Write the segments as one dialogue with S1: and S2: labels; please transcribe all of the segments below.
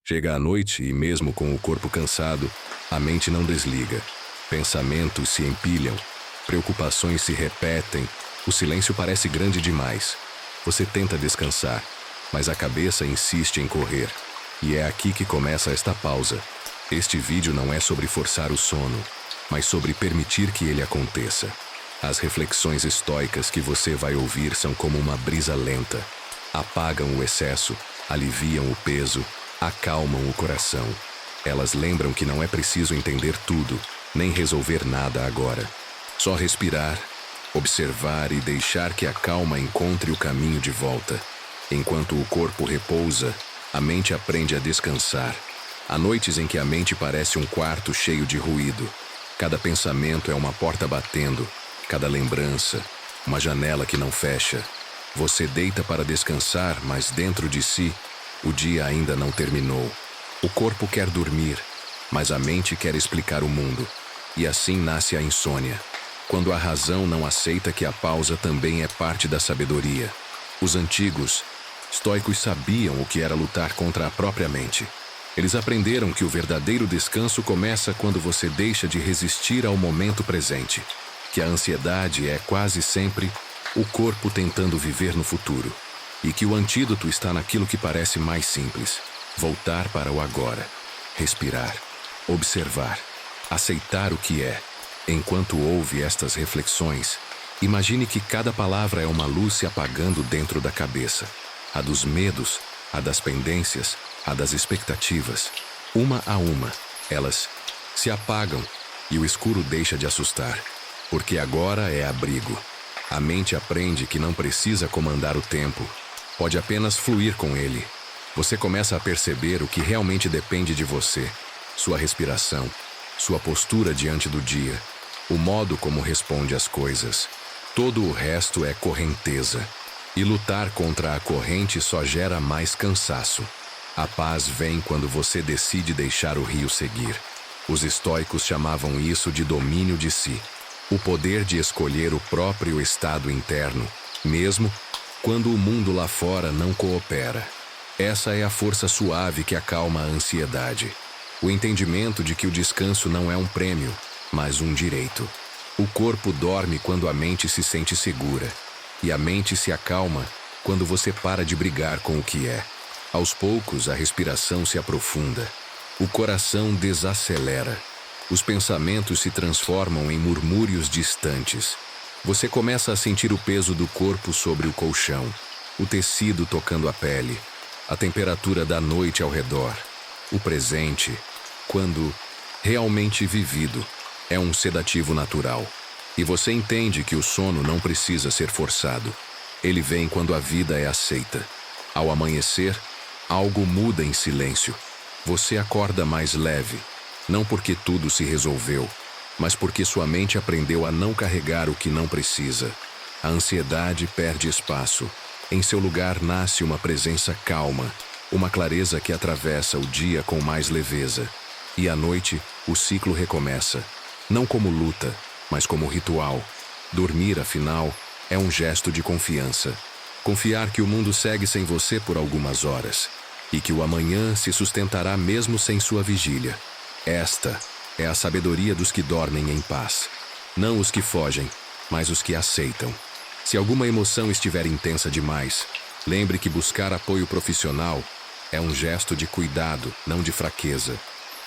S1: Chega a noite e, mesmo com o corpo cansado, a mente não desliga. Pensamentos se empilham, preocupações se repetem, o silêncio parece grande demais. Você tenta descansar, mas a cabeça insiste em correr. E é aqui que começa esta pausa. Este vídeo não é sobre forçar o sono, mas sobre permitir que ele aconteça. As reflexões estoicas que você vai ouvir são como uma brisa lenta. Apagam o excesso, aliviam o peso, acalmam o coração. Elas lembram que não é preciso entender tudo, nem resolver nada agora. Só respirar, observar e deixar que a calma encontre o caminho de volta. Enquanto o corpo repousa, a mente aprende a descansar. Há noites em que a mente parece um quarto cheio de ruído. Cada pensamento é uma porta batendo, cada lembrança, uma janela que não fecha. Você deita para descansar, mas dentro de si, o dia ainda não terminou. O corpo quer dormir, mas a mente quer explicar o mundo. E assim nasce a insônia, quando a razão não aceita que a pausa também é parte da sabedoria. Os antigos estoicos sabiam o que era lutar contra a própria mente. Eles aprenderam que o verdadeiro descanso começa quando você deixa de resistir ao momento presente, que a ansiedade é quase sempre o corpo tentando viver no futuro, e que o antídoto está naquilo que parece mais simples: voltar para o agora, respirar, observar, aceitar o que é. Enquanto ouve estas reflexões, imagine que cada palavra é uma luz se apagando dentro da cabeça. A dos medos, a das pendências, a das expectativas. Uma a uma, elas se apagam e o escuro deixa de assustar, porque agora é abrigo. A mente aprende que não precisa comandar o tempo, pode apenas fluir com ele. Você começa a perceber o que realmente depende de você: sua respiração, sua postura diante do dia, o modo como responde às coisas. Todo o resto é correnteza. E lutar contra a corrente só gera mais cansaço. A paz vem quando você decide deixar o rio seguir. Os estoicos chamavam isso de domínio de si. O poder de escolher o próprio estado interno, mesmo quando o mundo lá fora não coopera. Essa é a força suave que acalma a ansiedade. O entendimento de que o descanso não é um prêmio, mas um direito. O corpo dorme quando a mente se sente segura. E a mente se acalma quando você para de brigar com o que é. Aos poucos, a respiração se aprofunda. O coração desacelera. Os pensamentos se transformam em murmúrios distantes. Você começa a sentir o peso do corpo sobre o colchão, o tecido tocando a pele, a temperatura da noite ao redor. O presente, quando realmente vivido, é um sedativo natural. E você entende que o sono não precisa ser forçado. Ele vem quando a vida é aceita. Ao amanhecer, algo muda em silêncio. Você acorda mais leve, não porque tudo se resolveu, mas porque sua mente aprendeu a não carregar o que não precisa. A ansiedade perde espaço. Em seu lugar nasce uma presença calma, uma clareza que atravessa o dia com mais leveza. E à noite, o ciclo recomeça, não como luta, mas como ritual. Dormir, afinal, é um gesto de confiança. Confiar que o mundo segue sem você por algumas horas, e que o amanhã se sustentará mesmo sem sua vigília. Esta é a sabedoria dos que dormem em paz. Não os que fogem, mas os que aceitam. Se alguma emoção estiver intensa demais, lembre que buscar apoio profissional é um gesto de cuidado, não de fraqueza.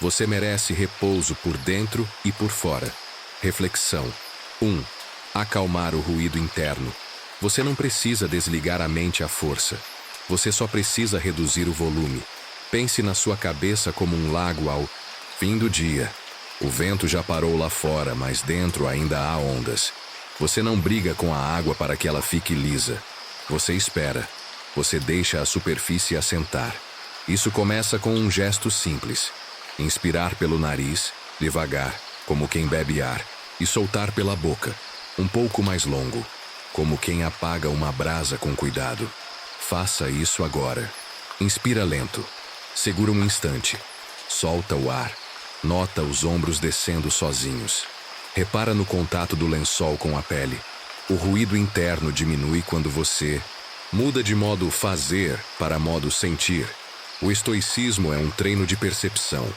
S1: Você merece repouso por dentro e por fora. Reflexão. 1. Acalmar o ruído interno. Você não precisa desligar a mente à força. Você só precisa reduzir o volume. Pense na sua cabeça como um lago ao fim do dia. O vento já parou lá fora, mas dentro ainda há ondas. Você não briga com a água para que ela fique lisa. Você espera. Você deixa a superfície assentar. Isso começa com um gesto simples. Inspirar pelo nariz, devagar, como quem bebe ar, e soltar pela boca, um pouco mais longo, como quem apaga uma brasa com cuidado. Faça isso agora. Inspira lento. Segura um instante. Solta o ar. Nota os ombros descendo sozinhos. Repara no contato do lençol com a pele. O ruído interno diminui quando você muda de modo fazer para modo sentir. O estoicismo é um treino de percepção.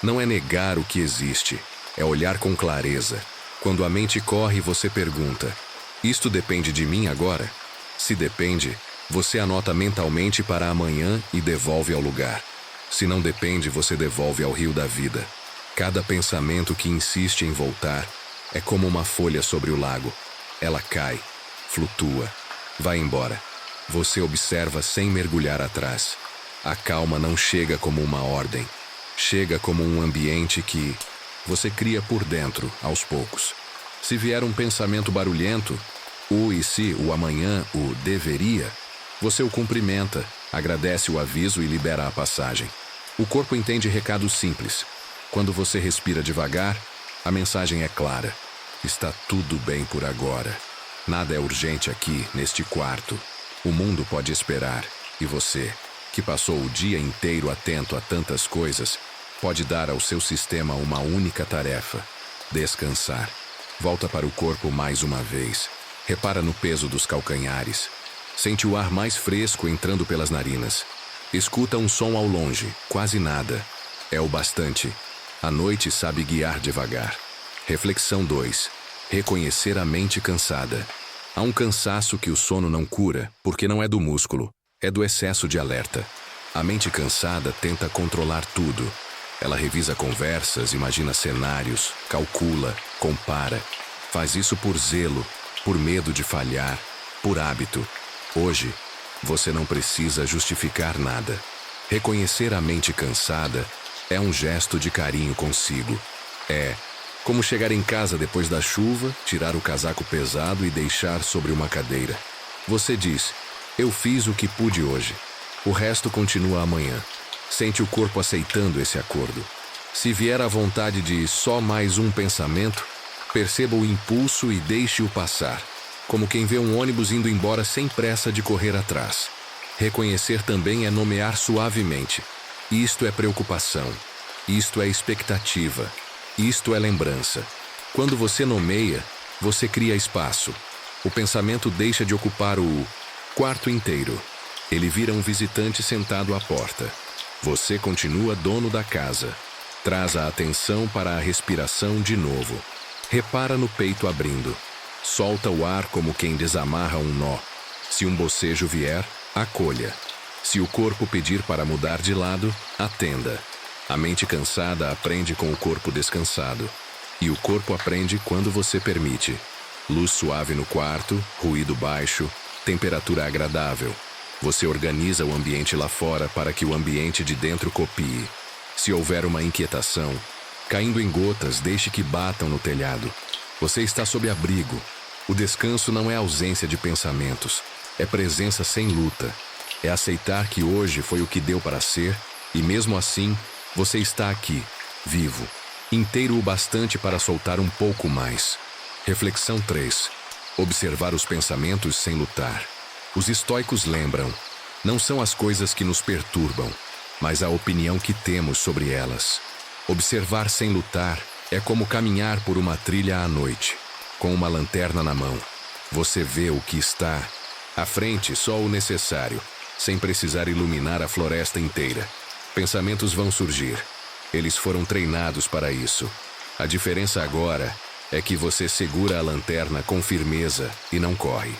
S1: Não é negar o que existe, é olhar com clareza. Quando a mente corre, você pergunta: isto depende de mim agora? Se depende, você anota mentalmente para amanhã e devolve ao lugar. Se não depende, você devolve ao rio da vida. Cada pensamento que insiste em voltar é como uma folha sobre o lago. Ela cai, flutua, vai embora. Você observa sem mergulhar atrás. A calma não chega como uma ordem. Chega como um ambiente que você cria por dentro, aos poucos. Se vier um pensamento barulhento, o e se, o amanhã, o deveria, você o cumprimenta, agradece o aviso e libera a passagem. O corpo entende recados simples. Quando você respira devagar, a mensagem é clara. Está tudo bem por agora. Nada é urgente aqui, neste quarto. O mundo pode esperar. E você, que passou o dia inteiro atento a tantas coisas, pode dar ao seu sistema uma única tarefa: descansar. Volta para o corpo mais uma vez. Repara no peso dos calcanhares. Sente o ar mais fresco entrando pelas narinas. Escuta um som ao longe, quase nada. É o bastante. A noite sabe guiar devagar. Reflexão 2. Reconhecer a mente cansada. Há um cansaço que o sono não cura, porque não é do músculo, é do excesso de alerta. A mente cansada tenta controlar tudo. Ela revisa conversas, imagina cenários, calcula, compara. Faz isso por zelo, por medo de falhar, por hábito. Hoje, você não precisa justificar nada. Reconhecer a mente cansada é um gesto de carinho consigo. É como chegar em casa depois da chuva, tirar o casaco pesado e deixar sobre uma cadeira. Você diz: eu fiz o que pude hoje. O resto continua amanhã. Sente o corpo aceitando esse acordo. Se vier a vontade de só mais um pensamento, perceba o impulso e deixe-o passar, como quem vê um ônibus indo embora sem pressa de correr atrás. Reconhecer também é nomear suavemente. Isto é preocupação. Isto é expectativa. Isto é lembrança. Quando você nomeia, você cria espaço. O pensamento deixa de ocupar o quarto inteiro. Ele vira um visitante sentado à porta. Você continua dono da casa. Traz a atenção para a respiração de novo. Repara no peito abrindo. Solta o ar como quem desamarra um nó. Se um bocejo vier, acolha. Se o corpo pedir para mudar de lado, atenda. A mente cansada aprende com o corpo descansado. E o corpo aprende quando você permite. Luz suave no quarto, ruído baixo, temperatura agradável. Você organiza o ambiente lá fora para que o ambiente de dentro copie. Se houver uma inquietação, caindo em gotas, deixe que batam no telhado. Você está sob abrigo. O descanso não é ausência de pensamentos. É presença sem luta. É aceitar que hoje foi o que deu para ser, e mesmo assim, você está aqui, vivo, inteiro o bastante para soltar um pouco mais. Reflexão 3. Observar os pensamentos sem lutar. Os estoicos lembram: não são as coisas que nos perturbam, mas a opinião que temos sobre elas. Observar sem lutar é como caminhar por uma trilha à noite, com uma lanterna na mão. Você vê o que está à frente, só o necessário, sem precisar iluminar a floresta inteira. Pensamentos vão surgir. Eles foram treinados para isso. A diferença agora é que você segura a lanterna com firmeza e não corre.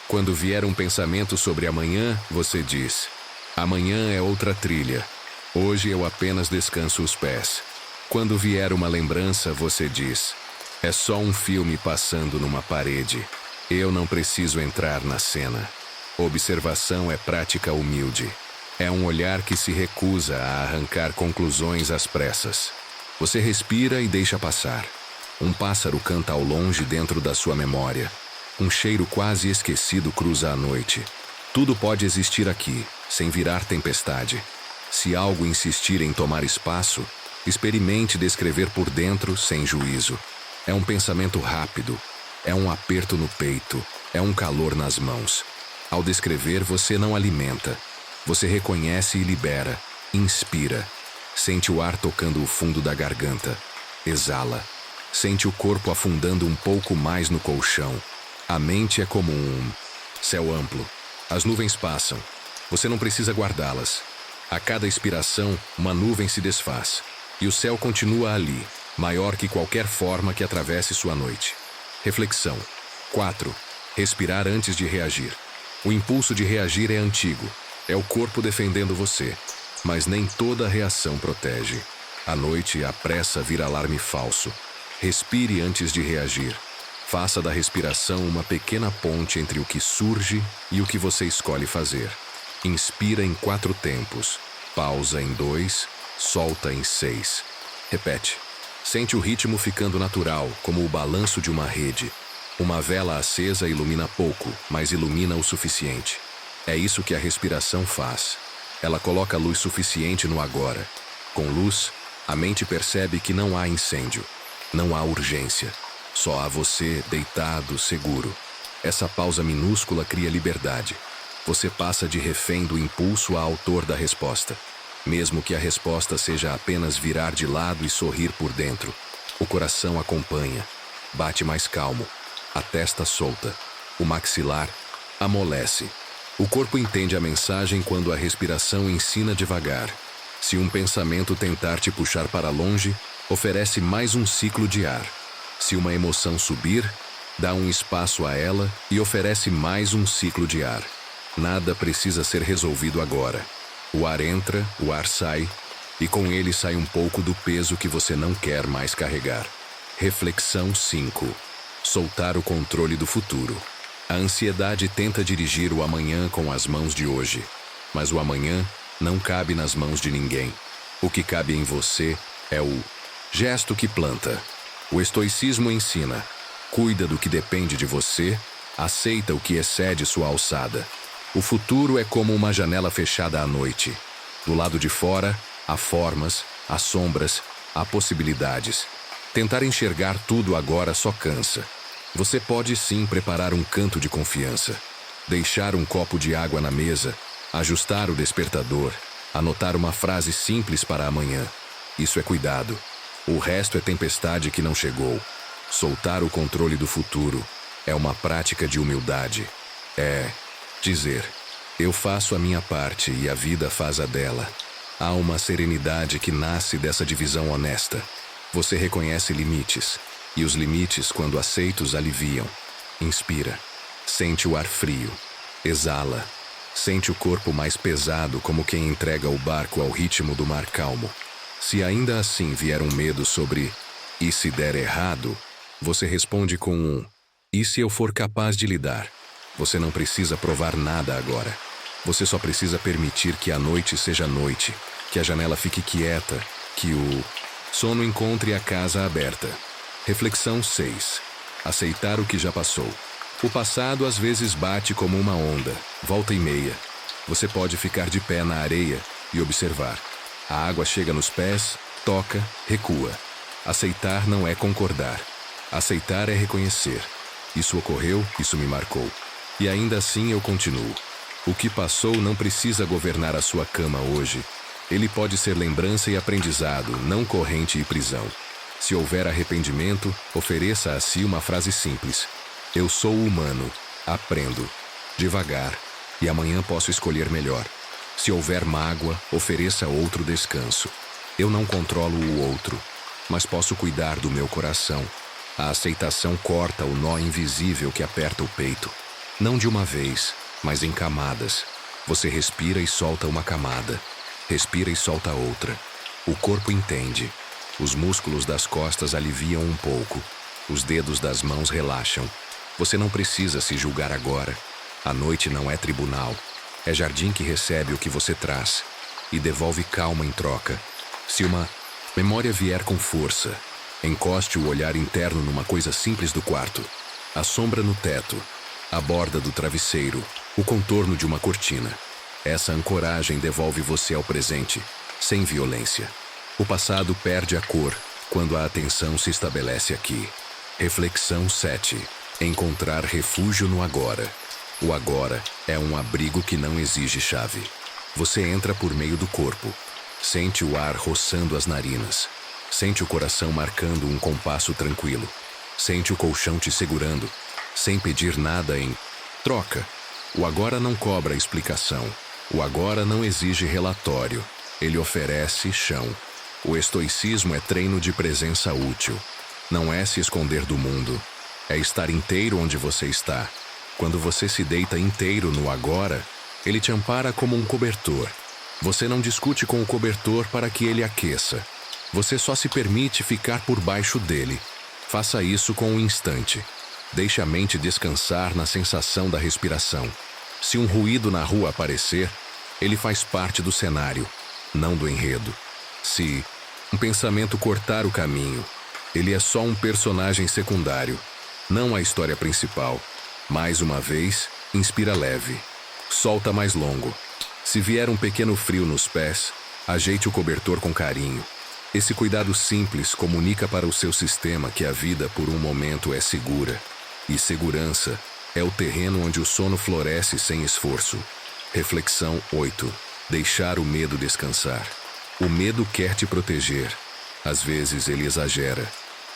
S1: Quando vier um pensamento sobre amanhã, você diz: amanhã é outra trilha. Hoje eu apenas descanso os pés. Quando vier uma lembrança, você diz: é só um filme passando numa parede. Eu não preciso entrar na cena. Observação é prática humilde. É um olhar que se recusa a arrancar conclusões às pressas. Você respira e deixa passar. Um pássaro canta ao longe dentro da sua memória. Um cheiro quase esquecido cruza a noite. Tudo pode existir aqui, sem virar tempestade. Se algo insistir em tomar espaço, experimente descrever por dentro sem juízo. É um pensamento rápido. É um aperto no peito. É um calor nas mãos. Ao descrever, você não alimenta. Você reconhece e libera, inspira. Sente o ar tocando o fundo da garganta. Exala. Sente o corpo afundando um pouco mais no colchão. A mente é como um céu amplo. As nuvens passam. Você não precisa guardá-las. A cada expiração, uma nuvem se desfaz. E o céu continua ali, maior que qualquer forma que atravesse sua noite. Reflexão. 4. Respirar antes de reagir. O impulso de reagir é antigo. É o corpo defendendo você. Mas nem toda reação protege. À noite, a pressa vira alarme falso. Respire antes de reagir. Faça da respiração uma pequena ponte entre o que surge e o que você escolhe fazer. Inspira em 4 tempos. Pausa em 2. Solta em 6. Repete. Sente o ritmo ficando natural, como o balanço de uma rede. Uma vela acesa ilumina pouco, mas ilumina o suficiente. É isso que a respiração faz. Ela coloca luz suficiente no agora. Com luz, a mente percebe que não há incêndio. Não há urgência. Só há você deitado, seguro. Essa pausa minúscula cria liberdade. Você passa de refém do impulso a autor da resposta. Mesmo que a resposta seja apenas virar de lado e sorrir por dentro. O coração acompanha. Bate mais calmo. A testa solta. O maxilar amolece. O corpo entende a mensagem quando a respiração ensina devagar. Se um pensamento tentar te puxar para longe, oferece mais um ciclo de ar. Se uma emoção subir, dá um espaço a ela e oferece mais um ciclo de ar. Nada precisa ser resolvido agora. O ar entra, o ar sai, e com ele sai um pouco do peso que você não quer mais carregar. Reflexão 5. Soltar o controle do futuro. A ansiedade tenta dirigir o amanhã com as mãos de hoje, mas o amanhã não cabe nas mãos de ninguém. O que cabe em você é o gesto que planta. O estoicismo ensina: cuida do que depende de você, aceita o que excede sua alçada. O futuro é como uma janela fechada à noite. Do lado de fora, há formas, há sombras, há possibilidades. Tentar enxergar tudo agora só cansa. Você pode sim preparar um canto de confiança. Deixar um copo de água na mesa, ajustar o despertador, anotar uma frase simples para amanhã. Isso é cuidado. O resto é tempestade que não chegou. Soltar o controle do futuro é uma prática de humildade. É dizer: eu faço a minha parte e a vida faz a dela. Há uma serenidade que nasce dessa divisão honesta. Você reconhece limites, e os limites, quando aceitos, aliviam. Inspira. Sente o ar frio. Exala. Sente o corpo mais pesado, como quem entrega o barco ao ritmo do mar calmo. Se ainda assim vier um medo sobre "e se der errado", você responde com um "e se eu for capaz de lidar?". Você não precisa provar nada agora. Você só precisa permitir que a noite seja noite, que a janela fique quieta, que o sono encontre a casa aberta. Reflexão 6. Aceitar o que já passou. O passado às vezes bate como uma onda, volta e meia. Você pode ficar de pé na areia e observar. A água chega nos pés, toca, recua. Aceitar não é concordar. Aceitar é reconhecer. Isso ocorreu, isso me marcou. E ainda assim eu continuo. O que passou não precisa governar a sua cama hoje. Ele pode ser lembrança e aprendizado, não corrente e prisão. Se houver arrependimento, ofereça a si uma frase simples: eu sou humano, aprendo, devagar, e amanhã posso escolher melhor. Se houver mágoa, ofereça outro descanso. Eu não controlo o outro, mas posso cuidar do meu coração. A aceitação corta o nó invisível que aperta o peito. Não de uma vez, mas em camadas. Você respira e solta uma camada. Respira e solta outra. O corpo entende. Os músculos das costas aliviam um pouco. Os dedos das mãos relaxam. Você não precisa se julgar agora. A noite não é tribunal. É jardim que recebe o que você traz e devolve calma em troca. Se uma memória vier com força, encoste o olhar interno numa coisa simples do quarto. A sombra no teto, a borda do travesseiro, o contorno de uma cortina. Essa ancoragem devolve você ao presente, sem violência. O passado perde a cor quando a atenção se estabelece aqui. Reflexão 7. Encontrar refúgio no agora. O agora é um abrigo que não exige chave. Você entra por meio do corpo. Sente o ar roçando as narinas. Sente o coração marcando um compasso tranquilo. Sente o colchão te segurando, sem pedir nada em troca. O agora não cobra explicação. O agora não exige relatório. Ele oferece chão. O estoicismo é treino de presença útil. Não é se esconder do mundo. É estar inteiro onde você está. Quando você se deita inteiro no agora, ele te ampara como um cobertor. Você não discute com o cobertor para que ele aqueça. Você só se permite ficar por baixo dele. Faça isso com um instante. Deixe a mente descansar na sensação da respiração. Se um ruído na rua aparecer, ele faz parte do cenário, não do enredo. Se um pensamento cortar o caminho, ele é só um personagem secundário, não a história principal. Mais uma vez, inspira leve. Solta mais longo. Se vier um pequeno frio nos pés, ajeite o cobertor com carinho. Esse cuidado simples comunica para o seu sistema que a vida por um momento é segura. E segurança é o terreno onde o sono floresce sem esforço. Reflexão 8. Deixar o medo descansar. O medo quer te proteger. Às vezes ele exagera.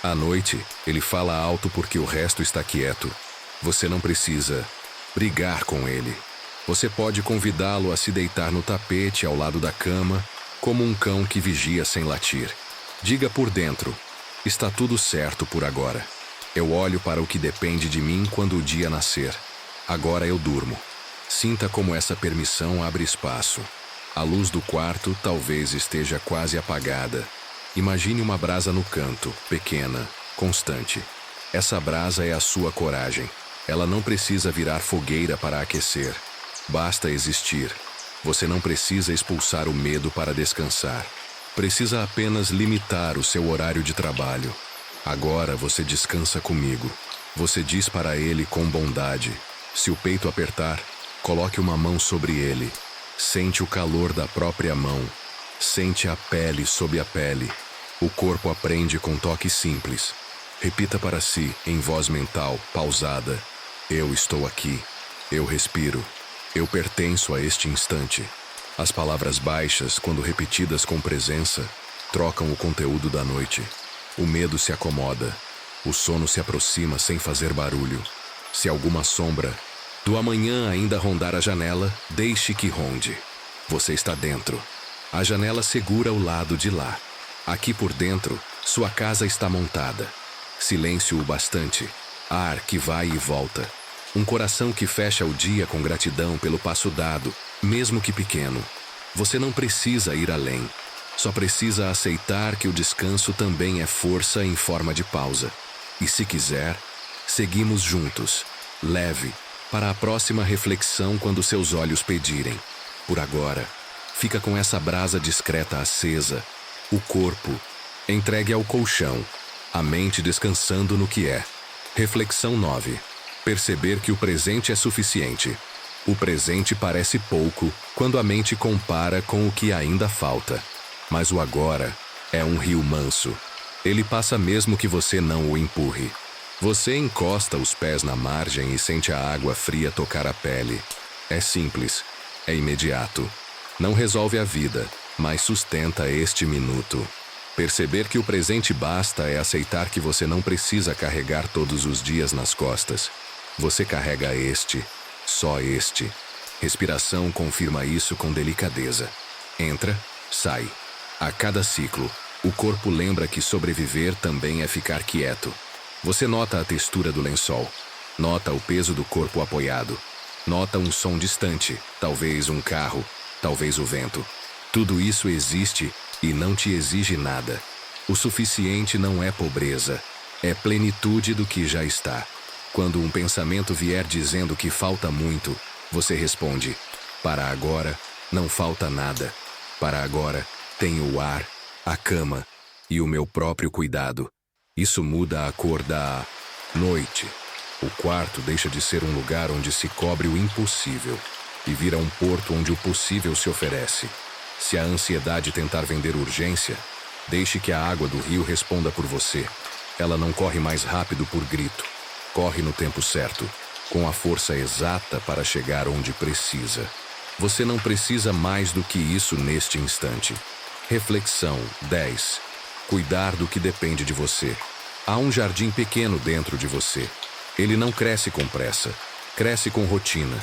S1: À noite, ele fala alto porque o resto está quieto. Você não precisa brigar com ele. Você pode convidá-lo a se deitar no tapete ao lado da cama, como um cão que vigia sem latir. Diga por dentro: está tudo certo por agora. Eu olho para o que depende de mim quando o dia nascer. Agora eu durmo. Sinta como essa permissão abre espaço. A luz do quarto talvez esteja quase apagada. Imagine uma brasa no canto, pequena, constante. Essa brasa é a sua coragem. Ela não precisa virar fogueira para aquecer. Basta existir. Você não precisa expulsar o medo para descansar. Precisa apenas limitar o seu horário de trabalho. Agora você descansa comigo. Você diz para ele com bondade. Se o peito apertar, coloque uma mão sobre ele. Sente o calor da própria mão. Sente a pele sob a pele. O corpo aprende com toques simples. Repita para si, em voz mental, pausada: eu estou aqui. Eu respiro. Eu pertenço a este instante. As palavras baixas, quando repetidas com presença, trocam o conteúdo da noite. O medo se acomoda. O sono se aproxima sem fazer barulho. Se alguma sombra do amanhã ainda rondar a janela, deixe que ronde. Você está dentro. A janela segura o lado de lá. Aqui por dentro, sua casa está montada. Silêncio o bastante. Ar que vai e volta. Um coração que fecha o dia com gratidão pelo passo dado, mesmo que pequeno. Você não precisa ir além. Só precisa aceitar que o descanso também é força em forma de pausa. E se quiser, seguimos juntos, leve, para a próxima reflexão quando seus olhos pedirem. Por agora, fica com essa brasa discreta acesa, o corpo entregue ao colchão, a mente descansando no que é. Reflexão 9. Perceber que o presente é suficiente. O presente parece pouco quando a mente compara com o que ainda falta. Mas o agora é um rio manso. Ele passa mesmo que você não o empurre. Você encosta os pés na margem e sente a água fria tocar a pele. É simples, é imediato. Não resolve a vida, mas sustenta este minuto. Perceber que o presente basta é aceitar que você não precisa carregar todos os dias nas costas. Você carrega este, só este. Respiração confirma isso com delicadeza. Entra, sai. A cada ciclo, o corpo lembra que sobreviver também é ficar quieto. Você nota a textura do lençol. Nota o peso do corpo apoiado. Nota um som distante, talvez um carro, talvez o vento. Tudo isso existe e não te exige nada. O suficiente não é pobreza, é plenitude do que já está. Quando um pensamento vier dizendo que falta muito, você responde: para agora, não falta nada. Para agora, tenho o ar, a cama e o meu próprio cuidado. Isso muda a cor da noite. O quarto deixa de ser um lugar onde se cobre o impossível e vira um porto onde o possível se oferece. Se a ansiedade tentar vender urgência, deixe que a água do rio responda por você. Ela não corre mais rápido por grito. Corre no tempo certo, com a força exata para chegar onde precisa. Você não precisa mais do que isso neste instante. Reflexão 10. Cuidar do que depende de você. Há um jardim pequeno dentro de você. Ele não cresce com pressa, cresce com rotina.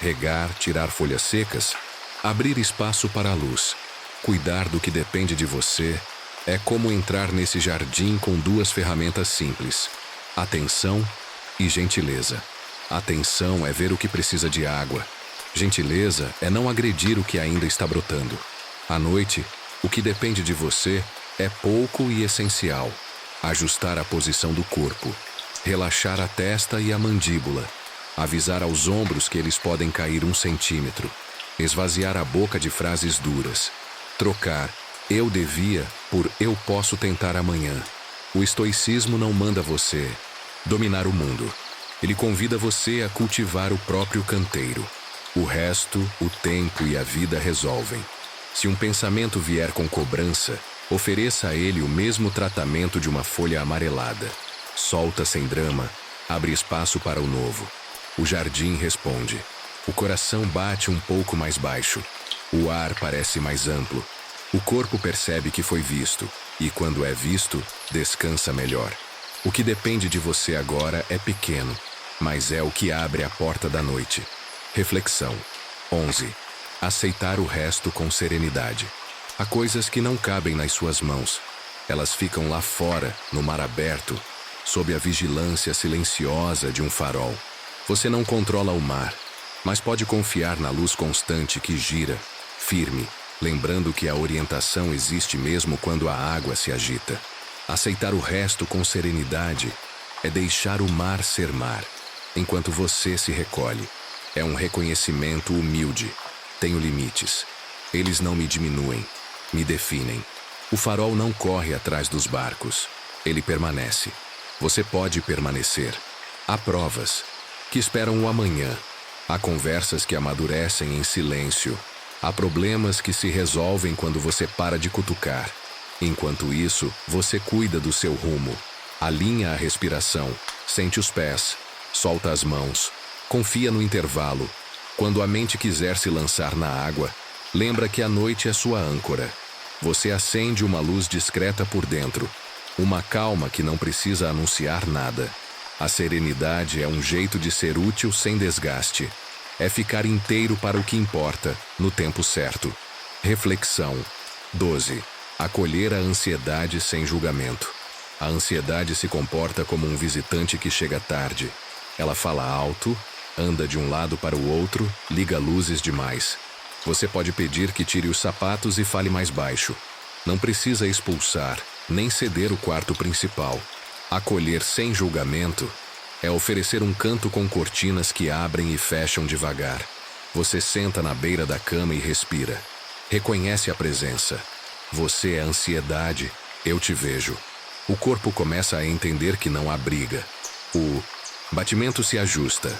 S1: Regar, tirar folhas secas, Abrir espaço para a luz, cuidar do que depende de você, é como entrar nesse jardim com duas ferramentas simples: atenção e gentileza. Atenção é ver o que precisa de água. Gentileza é não agredir o que ainda está brotando. À noite, o que depende de você é pouco e essencial. Ajustar a posição do corpo, relaxar a testa e a mandíbula, avisar aos ombros que eles podem cair 1 centímetro, esvaziar a boca de frases duras, trocar "eu devia" por "eu posso tentar amanhã". O estoicismo não manda você dominar o mundo. Ele convida você a cultivar o próprio canteiro. O resto, o tempo e a vida resolvem. Se um pensamento vier com cobrança, ofereça a ele o mesmo tratamento de uma folha amarelada. Solta sem drama, abre espaço para o novo. O jardim responde. O coração bate um pouco mais baixo. O ar parece mais amplo. O corpo percebe que foi visto, e quando é visto, descansa melhor. O que depende de você agora é pequeno, mas é o que abre a porta da noite. Reflexão. 11. Aceitar o resto com serenidade. Há coisas que não cabem nas suas mãos. Elas ficam lá fora, no mar aberto, sob a vigilância silenciosa de um farol. Você não controla o mar, mas pode confiar na luz constante que gira, firme, lembrando que a orientação existe mesmo quando a água se agita. Aceitar o resto com serenidade é deixar o mar ser mar, enquanto você se recolhe. É um reconhecimento humilde. Tenho limites. Eles não me diminuem, me definem. O farol não corre atrás dos barcos. Ele permanece. Você pode permanecer. Há provas que esperam o amanhã. Há conversas que amadurecem em silêncio. Há problemas que se resolvem quando você para de cutucar. Enquanto isso, você cuida do seu rumo. Alinha a respiração. Sente os pés. Solta as mãos. Confia no intervalo. Quando a mente quiser se lançar na água, lembra que a noite é sua âncora. Você acende uma luz discreta por dentro. Uma calma que não precisa anunciar nada. A serenidade é um jeito de ser útil sem desgaste. É ficar inteiro para o que importa, no tempo certo. Reflexão. 12. Acolher a ansiedade sem julgamento. A ansiedade se comporta como um visitante que chega tarde. Ela fala alto, anda de um lado para o outro, liga luzes demais. Você pode pedir que tire os sapatos e fale mais baixo. Não precisa expulsar, nem ceder o quarto principal. Acolher sem julgamento é oferecer um canto com cortinas que abrem e fecham devagar. Você senta na beira da cama e respira. Reconhece a presença. Você é ansiedade, eu te vejo. O corpo começa a entender que não há briga. O batimento se ajusta.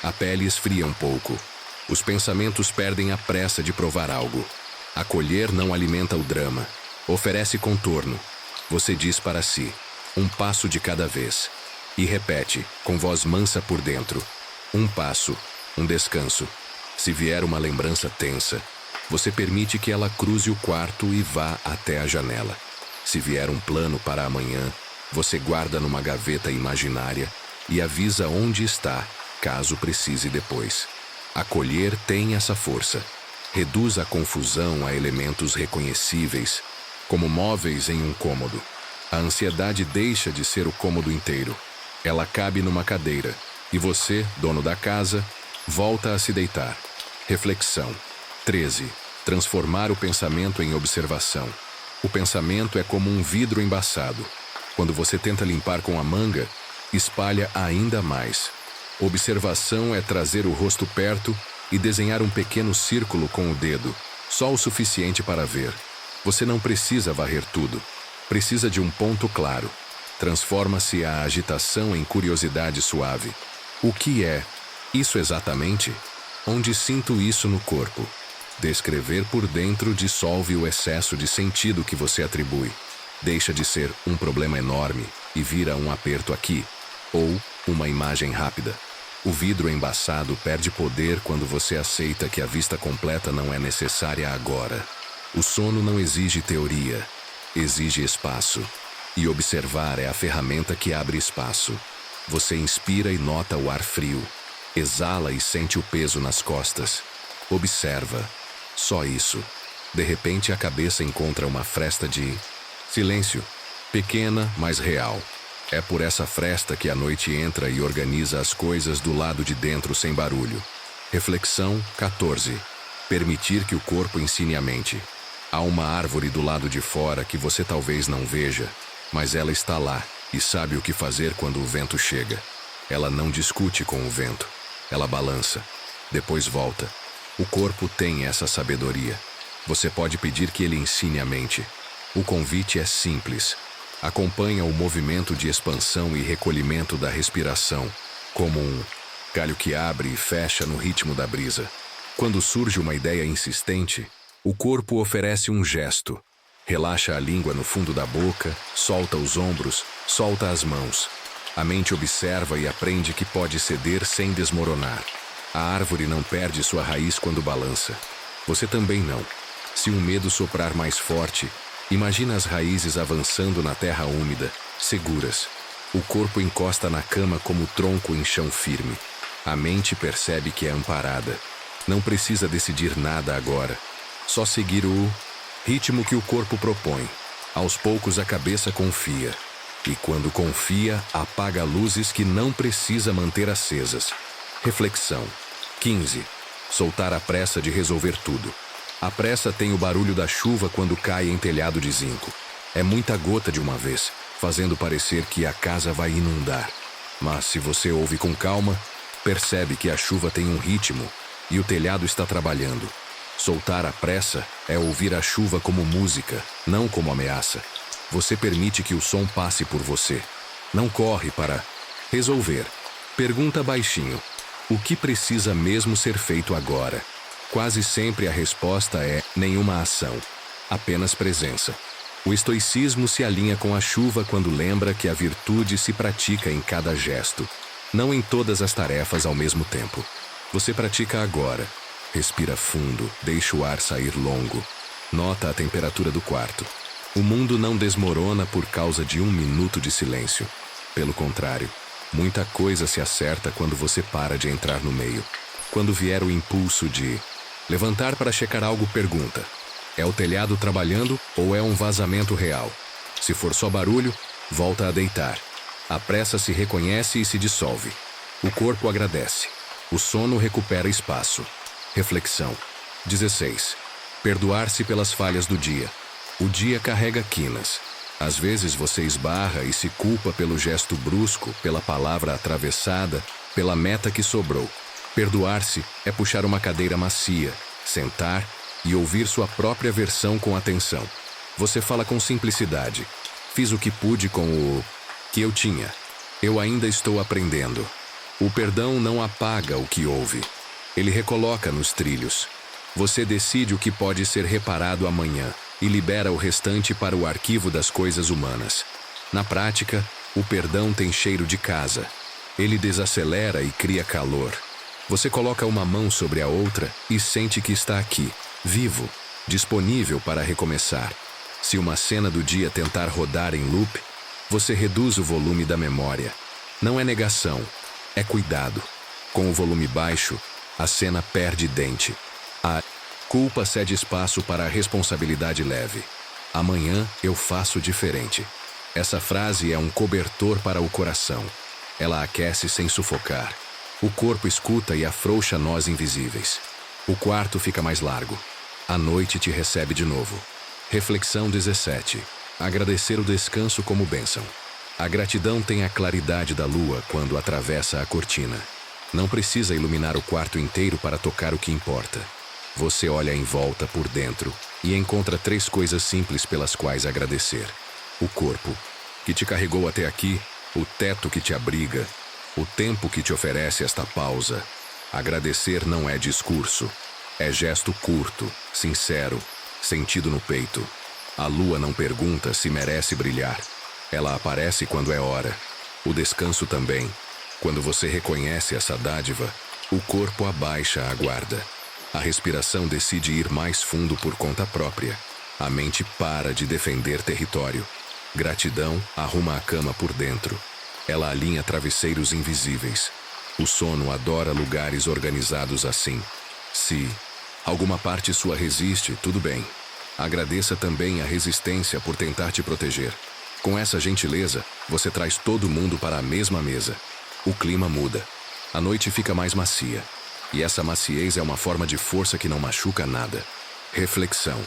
S1: A pele esfria um pouco. Os pensamentos perdem a pressa de provar algo. Acolher não alimenta o drama. Oferece contorno. Você diz para si, um passo de cada vez. E repete, com voz mansa por dentro. Um passo, um descanso. Se vier uma lembrança tensa, você permite que ela cruze o quarto e vá até a janela. Se vier um plano para amanhã, você guarda numa gaveta imaginária e avisa onde está, caso precise depois. Acolher tem essa força. Reduz a confusão a elementos reconhecíveis, como móveis em um cômodo. A ansiedade deixa de ser o cômodo inteiro. Ela cabe numa cadeira, e você, dono da casa, volta a se deitar. Reflexão. 13. Transformar o pensamento em observação. O pensamento é como um vidro embaçado. Quando você tenta limpar com a manga, espalha ainda mais. Observação é trazer o rosto perto e desenhar um pequeno círculo com o dedo, só o suficiente para ver. Você não precisa varrer tudo. Precisa de um ponto claro. Transforma-se a agitação em curiosidade suave. O que é isso exatamente? Onde sinto isso no corpo? Descrever por dentro dissolve o excesso de sentido que você atribui. Deixa de ser um problema enorme e vira um aperto aqui, ou uma imagem rápida. O vidro embaçado perde poder quando você aceita que a vista completa não é necessária agora. O sono não exige teoria, exige espaço. E observar é a ferramenta que abre espaço. Você inspira e nota o ar frio. Exala e sente o peso nas costas. Observa. Só isso. De repente, a cabeça encontra uma fresta de silêncio, pequena, mas real. É por essa fresta que a noite entra e organiza as coisas do lado de dentro sem barulho. Reflexão 14. Permitir que o corpo ensine a mente. Há uma árvore do lado de fora que você talvez não veja, mas ela está lá e sabe o que fazer quando o vento chega. Ela não discute com o vento. Ela balança. Depois volta. O corpo tem essa sabedoria. Você pode pedir que ele ensine a mente. O convite é simples. Acompanha o movimento de expansão e recolhimento da respiração, como um galho que abre e fecha no ritmo da brisa. Quando surge uma ideia insistente, o corpo oferece um gesto. Relaxa a língua no fundo da boca, solta os ombros, solta as mãos. A mente observa e aprende que pode ceder sem desmoronar. A árvore não perde sua raiz quando balança. Você também não. Se um medo soprar mais forte, imagina as raízes avançando na terra úmida, seguras. O corpo encosta na cama como tronco em chão firme. A mente percebe que é amparada. Não precisa decidir nada agora. Só seguir o ritmo que o corpo propõe. Aos poucos a cabeça confia. E quando confia, apaga luzes que não precisa manter acesas. Reflexão 15. Soltar a pressa de resolver tudo. A pressa tem o barulho da chuva quando cai em telhado de zinco. É muita gota de uma vez, fazendo parecer que a casa vai inundar. Mas se você ouve com calma, percebe que a chuva tem um ritmo e o telhado está trabalhando. Soltar a pressa é ouvir a chuva como música, não como ameaça. Você permite que o som passe por você. Não corre para resolver. Pergunta baixinho: o que precisa mesmo ser feito agora? Quase sempre a resposta é nenhuma ação, apenas presença. O estoicismo se alinha com a chuva quando lembra que a virtude se pratica em cada gesto, não em todas as tarefas ao mesmo tempo. Você pratica agora. Respira fundo, deixa o ar sair longo. Nota a temperatura do quarto. O mundo não desmorona por causa de um minuto de silêncio. Pelo contrário, muita coisa se acerta quando você para de entrar no meio. Quando vier o impulso de levantar para checar algo, pergunta: é o telhado trabalhando ou é um vazamento real? Se for só barulho, volta a deitar. A pressa se reconhece e se dissolve. O corpo agradece. O sono recupera espaço. Reflexão 16. Perdoar-se pelas falhas do dia. O dia carrega quinas. Às vezes você esbarra e se culpa pelo gesto brusco, pela palavra atravessada, pela meta que sobrou. Perdoar-se é puxar uma cadeira macia, sentar e ouvir sua própria versão com atenção. Você fala com simplicidade: fiz o que pude com o que eu tinha. Eu ainda estou aprendendo. O perdão não apaga o que houve. Ele recoloca nos trilhos. Você decide o que pode ser reparado amanhã e libera o restante para o arquivo das coisas humanas. Na prática, o perdão tem cheiro de casa. Ele desacelera e cria calor. Você coloca uma mão sobre a outra e sente que está aqui, vivo, disponível para recomeçar. Se uma cena do dia tentar rodar em loop, você reduz o volume da memória. Não é negação, é cuidado. Com o volume baixo, a cena perde dente. A culpa cede espaço para a responsabilidade leve. Amanhã eu faço diferente. Essa frase é um cobertor para o coração. Ela aquece sem sufocar. O corpo escuta e afrouxa nós invisíveis. O quarto fica mais largo. A noite te recebe de novo. Reflexão 17. Agradecer o descanso como bênção. A gratidão tem a claridade da lua quando atravessa a cortina. Não precisa iluminar o quarto inteiro para tocar o que importa. Você olha em volta por dentro e encontra 3 coisas simples pelas quais agradecer. O corpo, que te carregou até aqui, o teto que te abriga, o tempo que te oferece esta pausa. Agradecer não é discurso. É gesto curto, sincero, sentido no peito. A lua não pergunta se merece brilhar. Ela aparece quando é hora. O descanso também. Quando você reconhece essa dádiva, o corpo abaixa a guarda. A respiração decide ir mais fundo por conta própria. A mente para de defender território. Gratidão arruma a cama por dentro. Ela alinha travesseiros invisíveis. O sono adora lugares organizados assim. Se Alguma parte sua resiste, tudo bem. Agradeça também a resistência por tentar te proteger. Com essa gentileza, você traz todo mundo para a mesma mesa. O clima muda. A noite fica mais macia. E essa maciez é uma forma de força que não machuca nada. Reflexão.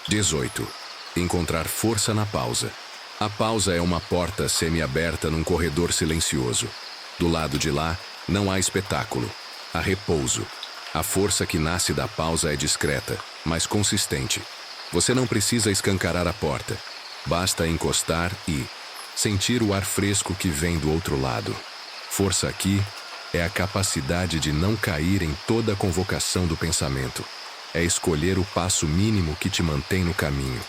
S1: 18. Encontrar força na pausa. A pausa é uma porta semi-aberta num corredor silencioso. Do lado de lá, não há espetáculo. Há repouso. A força que nasce da pausa é discreta, mas consistente. Você não precisa escancarar a porta. Basta encostar e sentir o ar fresco que vem do outro lado. Força aqui é a capacidade de não cair em toda a convocação do pensamento. É escolher o passo mínimo que te mantém no caminho.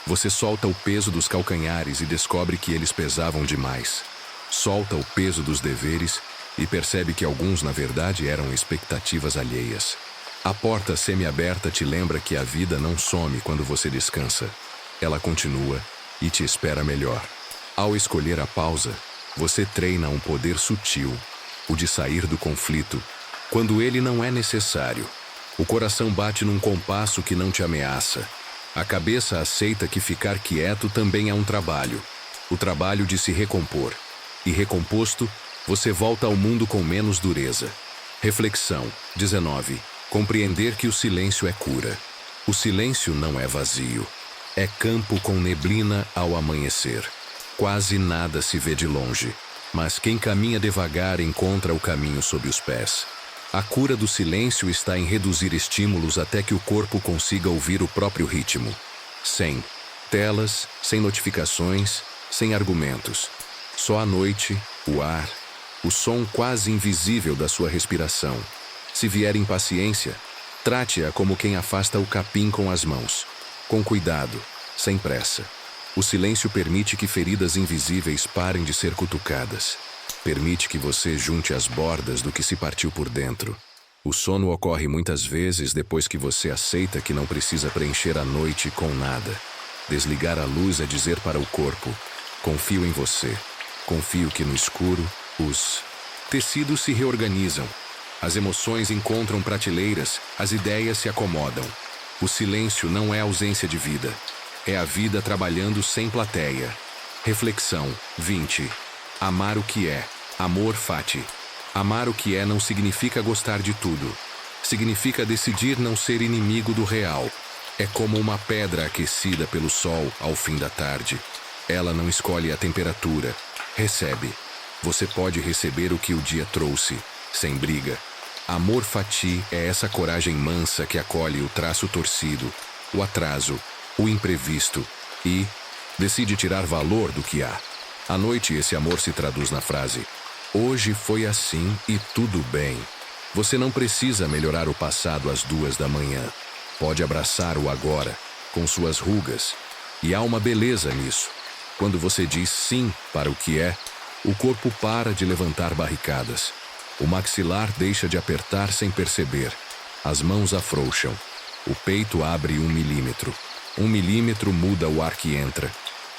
S1: Você solta o peso dos calcanhares e descobre que eles pesavam demais. Solta o peso dos deveres e percebe que alguns, na verdade, eram expectativas alheias. A porta semi-aberta te lembra que a vida não some quando você descansa. Ela continua e te espera melhor. Ao escolher a pausa, você treina um poder sutil, o de sair do conflito, quando ele não é necessário. O coração bate num compasso que não te ameaça. A cabeça aceita que ficar quieto também é um trabalho. O trabalho de se recompor. E recomposto, você volta ao mundo com menos dureza. Reflexão. 19. Compreender que o silêncio é cura. O silêncio não é vazio. É campo com neblina ao amanhecer. Quase nada se vê de longe, mas quem caminha devagar encontra o caminho sob os pés. A cura do silêncio está em reduzir estímulos até que o corpo consiga ouvir o próprio ritmo. Sem telas, sem notificações, sem argumentos. Só a noite, o ar, o som quase invisível da sua respiração. Se vier impaciência, trate-a como quem afasta o capim com as mãos. Com cuidado, sem pressa. O silêncio permite que feridas invisíveis parem de ser cutucadas. Permite que você junte as bordas do que se partiu por dentro. O sono ocorre muitas vezes depois que você aceita que não precisa preencher a noite com nada. Desligar a luz é dizer para o corpo: confio em você. Confio que no escuro, os tecidos se reorganizam. As emoções encontram prateleiras, as ideias se acomodam. O silêncio não é ausência de vida. É a vida trabalhando sem plateia. Reflexão. 20. Amar o que é. Amor fati. Amar o que é não significa gostar de tudo. Significa decidir não ser inimigo do real. É como uma pedra aquecida pelo sol ao fim da tarde. Ela não escolhe a temperatura. Recebe. Você pode receber o que o dia trouxe, sem briga. Amor fati é essa coragem mansa que acolhe o traço torcido, o atraso, o imprevisto e decide tirar valor do que há. À noite, esse amor se traduz na frase: hoje foi assim e tudo bem. Você não precisa melhorar o passado às 2 da manhã. Pode abraçar o agora, com suas rugas. E há uma beleza nisso. Quando você diz sim para o que é, o corpo para de levantar barricadas. O maxilar deixa de apertar sem perceber. As mãos afrouxam. O peito abre 1 milímetro. 1 milímetro muda o ar que entra.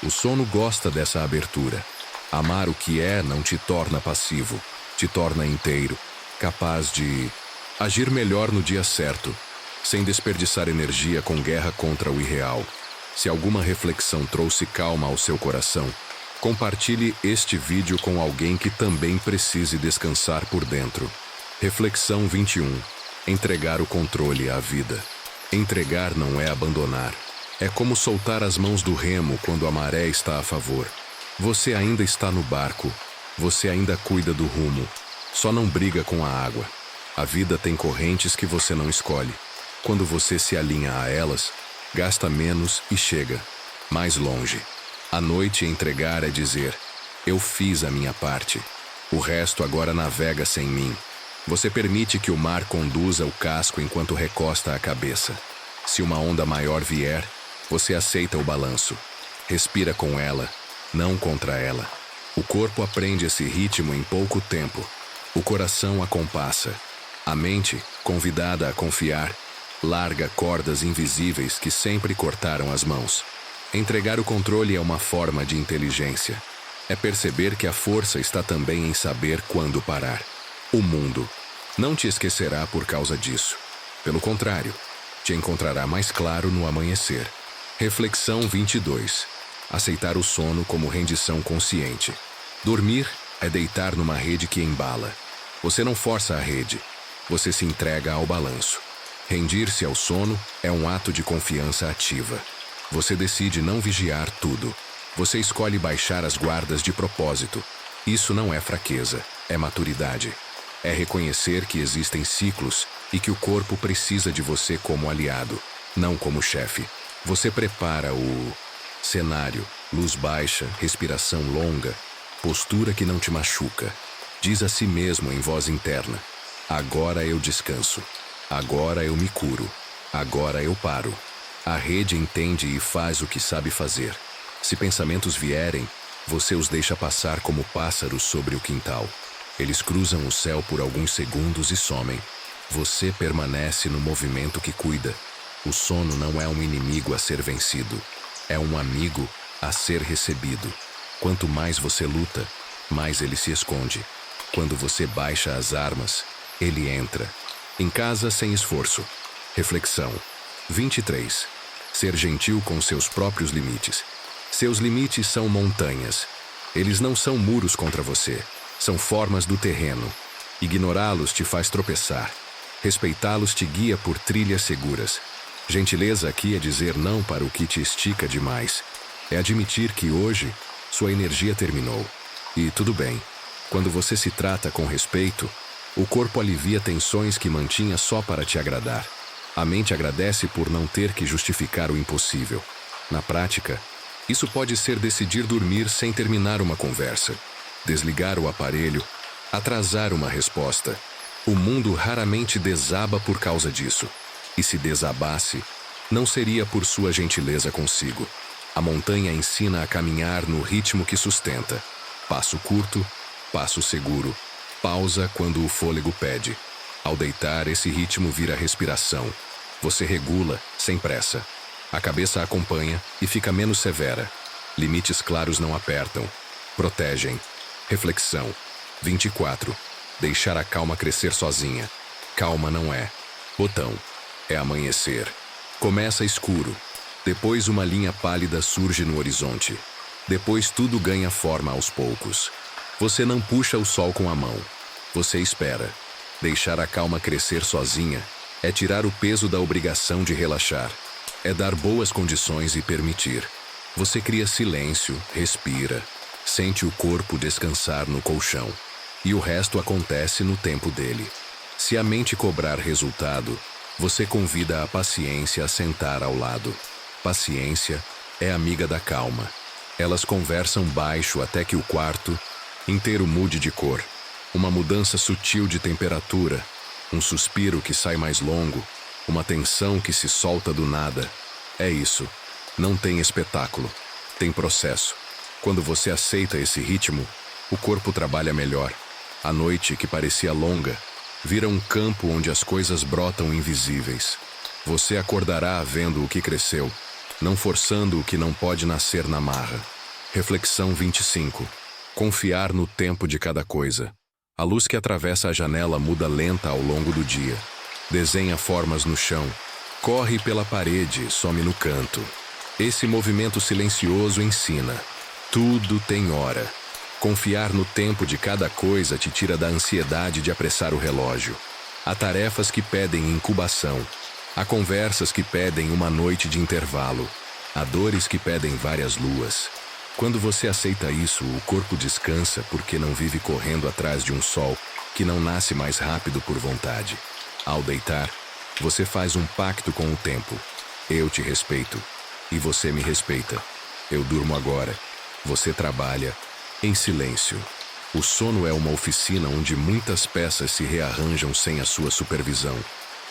S1: O sono gosta dessa abertura. Amar o que é não te torna passivo. Te torna inteiro. Capaz de agir melhor no dia certo, sem desperdiçar energia com guerra contra o irreal. Se alguma reflexão trouxe calma ao seu coração, compartilhe este vídeo com alguém que também precise descansar por dentro. Reflexão 21. Entregar o controle à vida. Entregar não é abandonar. É como soltar as mãos do remo quando a maré está a favor. Você ainda está no barco. Você ainda cuida do rumo. Só não briga com a água. A vida tem correntes que você não escolhe. Quando você se alinha a elas, gasta menos e chega mais longe. À noite, entregar é dizer: eu fiz a minha parte. O resto agora navega sem mim. Você permite que o mar conduza o casco enquanto recosta a cabeça. Se uma onda maior vier, você aceita o balanço. Respira com ela, não contra ela. O corpo aprende esse ritmo em pouco tempo. O coração a compassa. A mente, convidada a confiar, larga cordas invisíveis que sempre cortaram as mãos. Entregar o controle é uma forma de inteligência. É perceber que a força está também em saber quando parar. O mundo não te esquecerá por causa disso. Pelo contrário, te encontrará mais claro no amanhecer. Reflexão 22. Aceitar o sono como rendição consciente. Dormir é deitar numa rede que embala. Você não força a rede, você se entrega ao balanço. Rendir-se ao sono é um ato de confiança ativa. Você decide não vigiar tudo. Você escolhe baixar as guardas de propósito. Isso não é fraqueza, é maturidade. É reconhecer que existem ciclos e que o corpo precisa de você como aliado, não como chefe. Você prepara o cenário, luz baixa, respiração longa, postura que não te machuca. Diz a si mesmo em voz interna: agora eu descanso. Agora eu me curo. Agora eu paro. A rede entende e faz o que sabe fazer. Se pensamentos vierem, você os deixa passar como pássaros sobre o quintal. Eles cruzam o céu por alguns segundos e somem. Você permanece no movimento que cuida. O sono não é um inimigo a ser vencido. É um amigo a ser recebido. Quanto mais você luta, mais ele se esconde. Quando você baixa as armas, ele entra. Em casa sem esforço. Reflexão 23. Ser gentil com seus próprios limites. Seus limites são montanhas. Eles não são muros contra você. São formas do terreno. Ignorá-los te faz tropeçar. Respeitá-los te guia por trilhas seguras. Gentileza aqui é dizer não para o que te estica demais. É admitir que hoje sua energia terminou. E tudo bem. Quando você se trata com respeito, o corpo alivia tensões que mantinha só para te agradar. A mente agradece por não ter que justificar o impossível. Na prática, isso pode ser decidir dormir sem terminar uma conversa, desligar o aparelho, atrasar uma resposta. O mundo raramente desaba por causa disso. E se desabasse, não seria por sua gentileza consigo. A montanha ensina a caminhar no ritmo que sustenta. Passo curto, passo seguro. Pausa quando o fôlego pede. Ao deitar, esse ritmo vira respiração. Você regula, sem pressa. A cabeça acompanha e fica menos severa. Limites claros não apertam, protegem. Reflexão 24. Deixar a calma crescer sozinha. Calma não é botão, é amanhecer. Começa escuro. Depois uma linha pálida surge no horizonte. Depois tudo ganha forma aos poucos. Você não puxa o sol com a mão. Você espera. Deixar a calma crescer sozinha é tirar o peso da obrigação de relaxar. É dar boas condições e permitir. Você cria silêncio, respira, sente o corpo descansar no colchão. E o resto acontece no tempo dele. Se a mente cobrar resultado, você convida a paciência a sentar ao lado. Paciência é amiga da calma. Elas conversam baixo até que o quarto inteiro mude de cor. Uma mudança sutil de temperatura, um suspiro que sai mais longo, uma tensão que se solta do nada. É isso. Não tem espetáculo. Tem processo. Quando você aceita esse ritmo, o corpo trabalha melhor. A noite, que parecia longa, vira um campo onde as coisas brotam invisíveis. Você acordará vendo o que cresceu, não forçando o que não pode nascer na marra. Reflexão 25. Confiar no tempo de cada coisa. A luz que atravessa a janela muda lenta ao longo do dia. Desenha formas no chão. Corre pela parede, some no canto. Esse movimento silencioso ensina. Tudo tem hora. Confiar no tempo de cada coisa te tira da ansiedade de apressar o relógio. Há tarefas que pedem incubação. Há conversas que pedem uma noite de intervalo. Há dores que pedem várias luas. Quando você aceita isso, o corpo descansa porque não vive correndo atrás de um sol que não nasce mais rápido por vontade. Ao deitar, você faz um pacto com o tempo. Eu te respeito. E você me respeita. Eu durmo agora. Você trabalha em silêncio. O sono é uma oficina onde muitas peças se rearranjam sem a sua supervisão.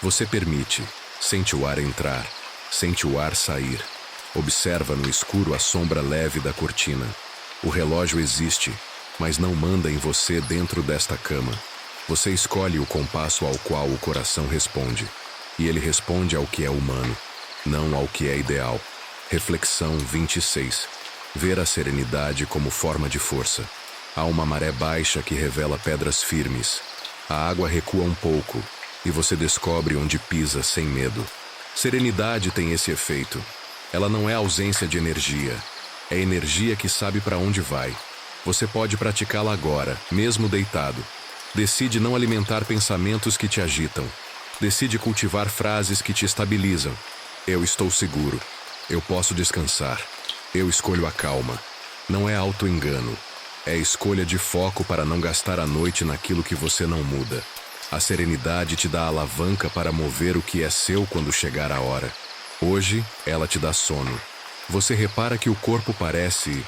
S1: Você permite, sente o ar entrar, sente o ar sair. Observa no escuro a sombra leve da cortina. O relógio existe, mas não manda em você dentro desta cama. Você escolhe o compasso ao qual o coração responde. E ele responde ao que é humano, não ao que é ideal. Reflexão 26. Ver a serenidade como forma de força. Há uma maré baixa que revela pedras firmes. A água recua um pouco, e você descobre onde pisa sem medo. Serenidade tem esse efeito. Ela não é ausência de energia. É energia que sabe para onde vai. Você pode praticá-la agora, mesmo deitado. Decide não alimentar pensamentos que te agitam. Decide cultivar frases que te estabilizam. Eu estou seguro. Eu posso descansar. Eu escolho a calma. Não é auto-engano. É escolha de foco para não gastar a noite naquilo que você não muda. A serenidade te dá a alavanca para mover o que é seu quando chegar a hora. Hoje, ela te dá sono. Você repara que o corpo parece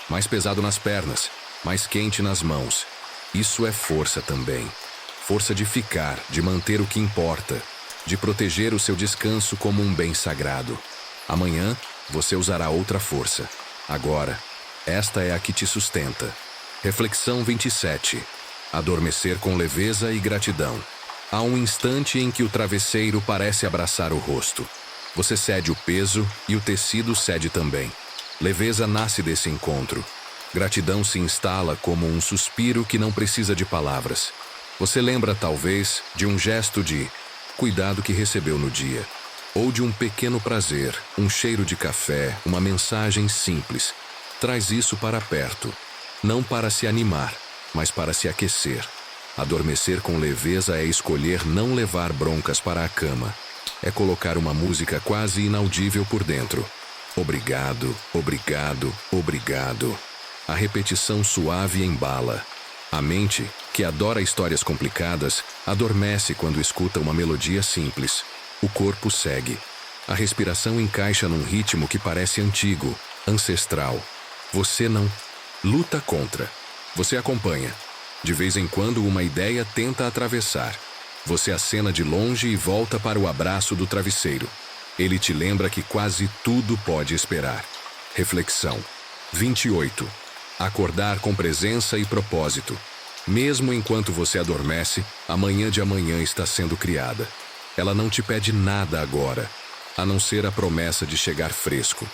S1: mais pesado nas pernas, mais quente nas mãos. Isso é força também. Força de ficar, de manter o que importa, de proteger o seu descanso como um bem sagrado. Amanhã, você usará outra força. Agora, esta é a que te sustenta. Reflexão 27. Adormecer com leveza e gratidão. Há um instante em que o travesseiro parece abraçar o rosto. Você cede o peso e o tecido cede também. Leveza nasce desse encontro. Gratidão se instala como um suspiro que não precisa de palavras. Você lembra, talvez, de um gesto de cuidado que recebeu no dia. Ou de um pequeno prazer, um cheiro de café, uma mensagem simples. Traz isso para perto. Não para se animar, mas para se aquecer. Adormecer com leveza é escolher não levar broncas para a cama. É colocar uma música quase inaudível por dentro. Obrigado, obrigado, obrigado. A repetição suave embala. A mente, que adora histórias complicadas, adormece quando escuta uma melodia simples. O corpo segue. A respiração encaixa num ritmo que parece antigo, ancestral. Você não luta contra. Você acompanha. De vez em quando uma ideia tenta atravessar. Você acena de longe e volta para o abraço do travesseiro. Ele te lembra que quase tudo pode esperar. Reflexão 28. Acordar com presença e propósito. Mesmo enquanto você adormece, a manhã de amanhã está sendo criada. Ela não te pede nada agora, a não ser a promessa de chegar fresco.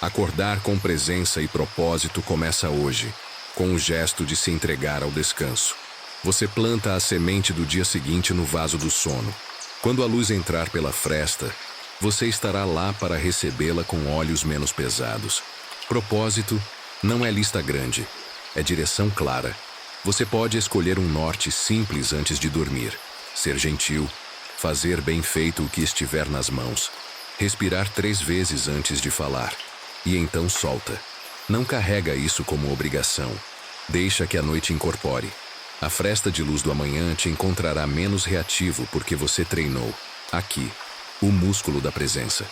S1: Acordar com presença e propósito começa hoje, com o gesto de se entregar ao descanso. Você planta a semente do dia seguinte no vaso do sono. Quando a luz entrar pela fresta, você estará lá para recebê-la com olhos menos pesados. Propósito não é lista grande, é direção clara. Você pode escolher um norte simples antes de dormir. Ser gentil, fazer bem feito o que estiver nas mãos, respirar 3 vezes antes de falar, e então solta. Não carrega isso como obrigação. Deixa que a noite incorpore. A fresta de luz do amanhã te encontrará menos reativo porque você treinou, aqui, o músculo da presença.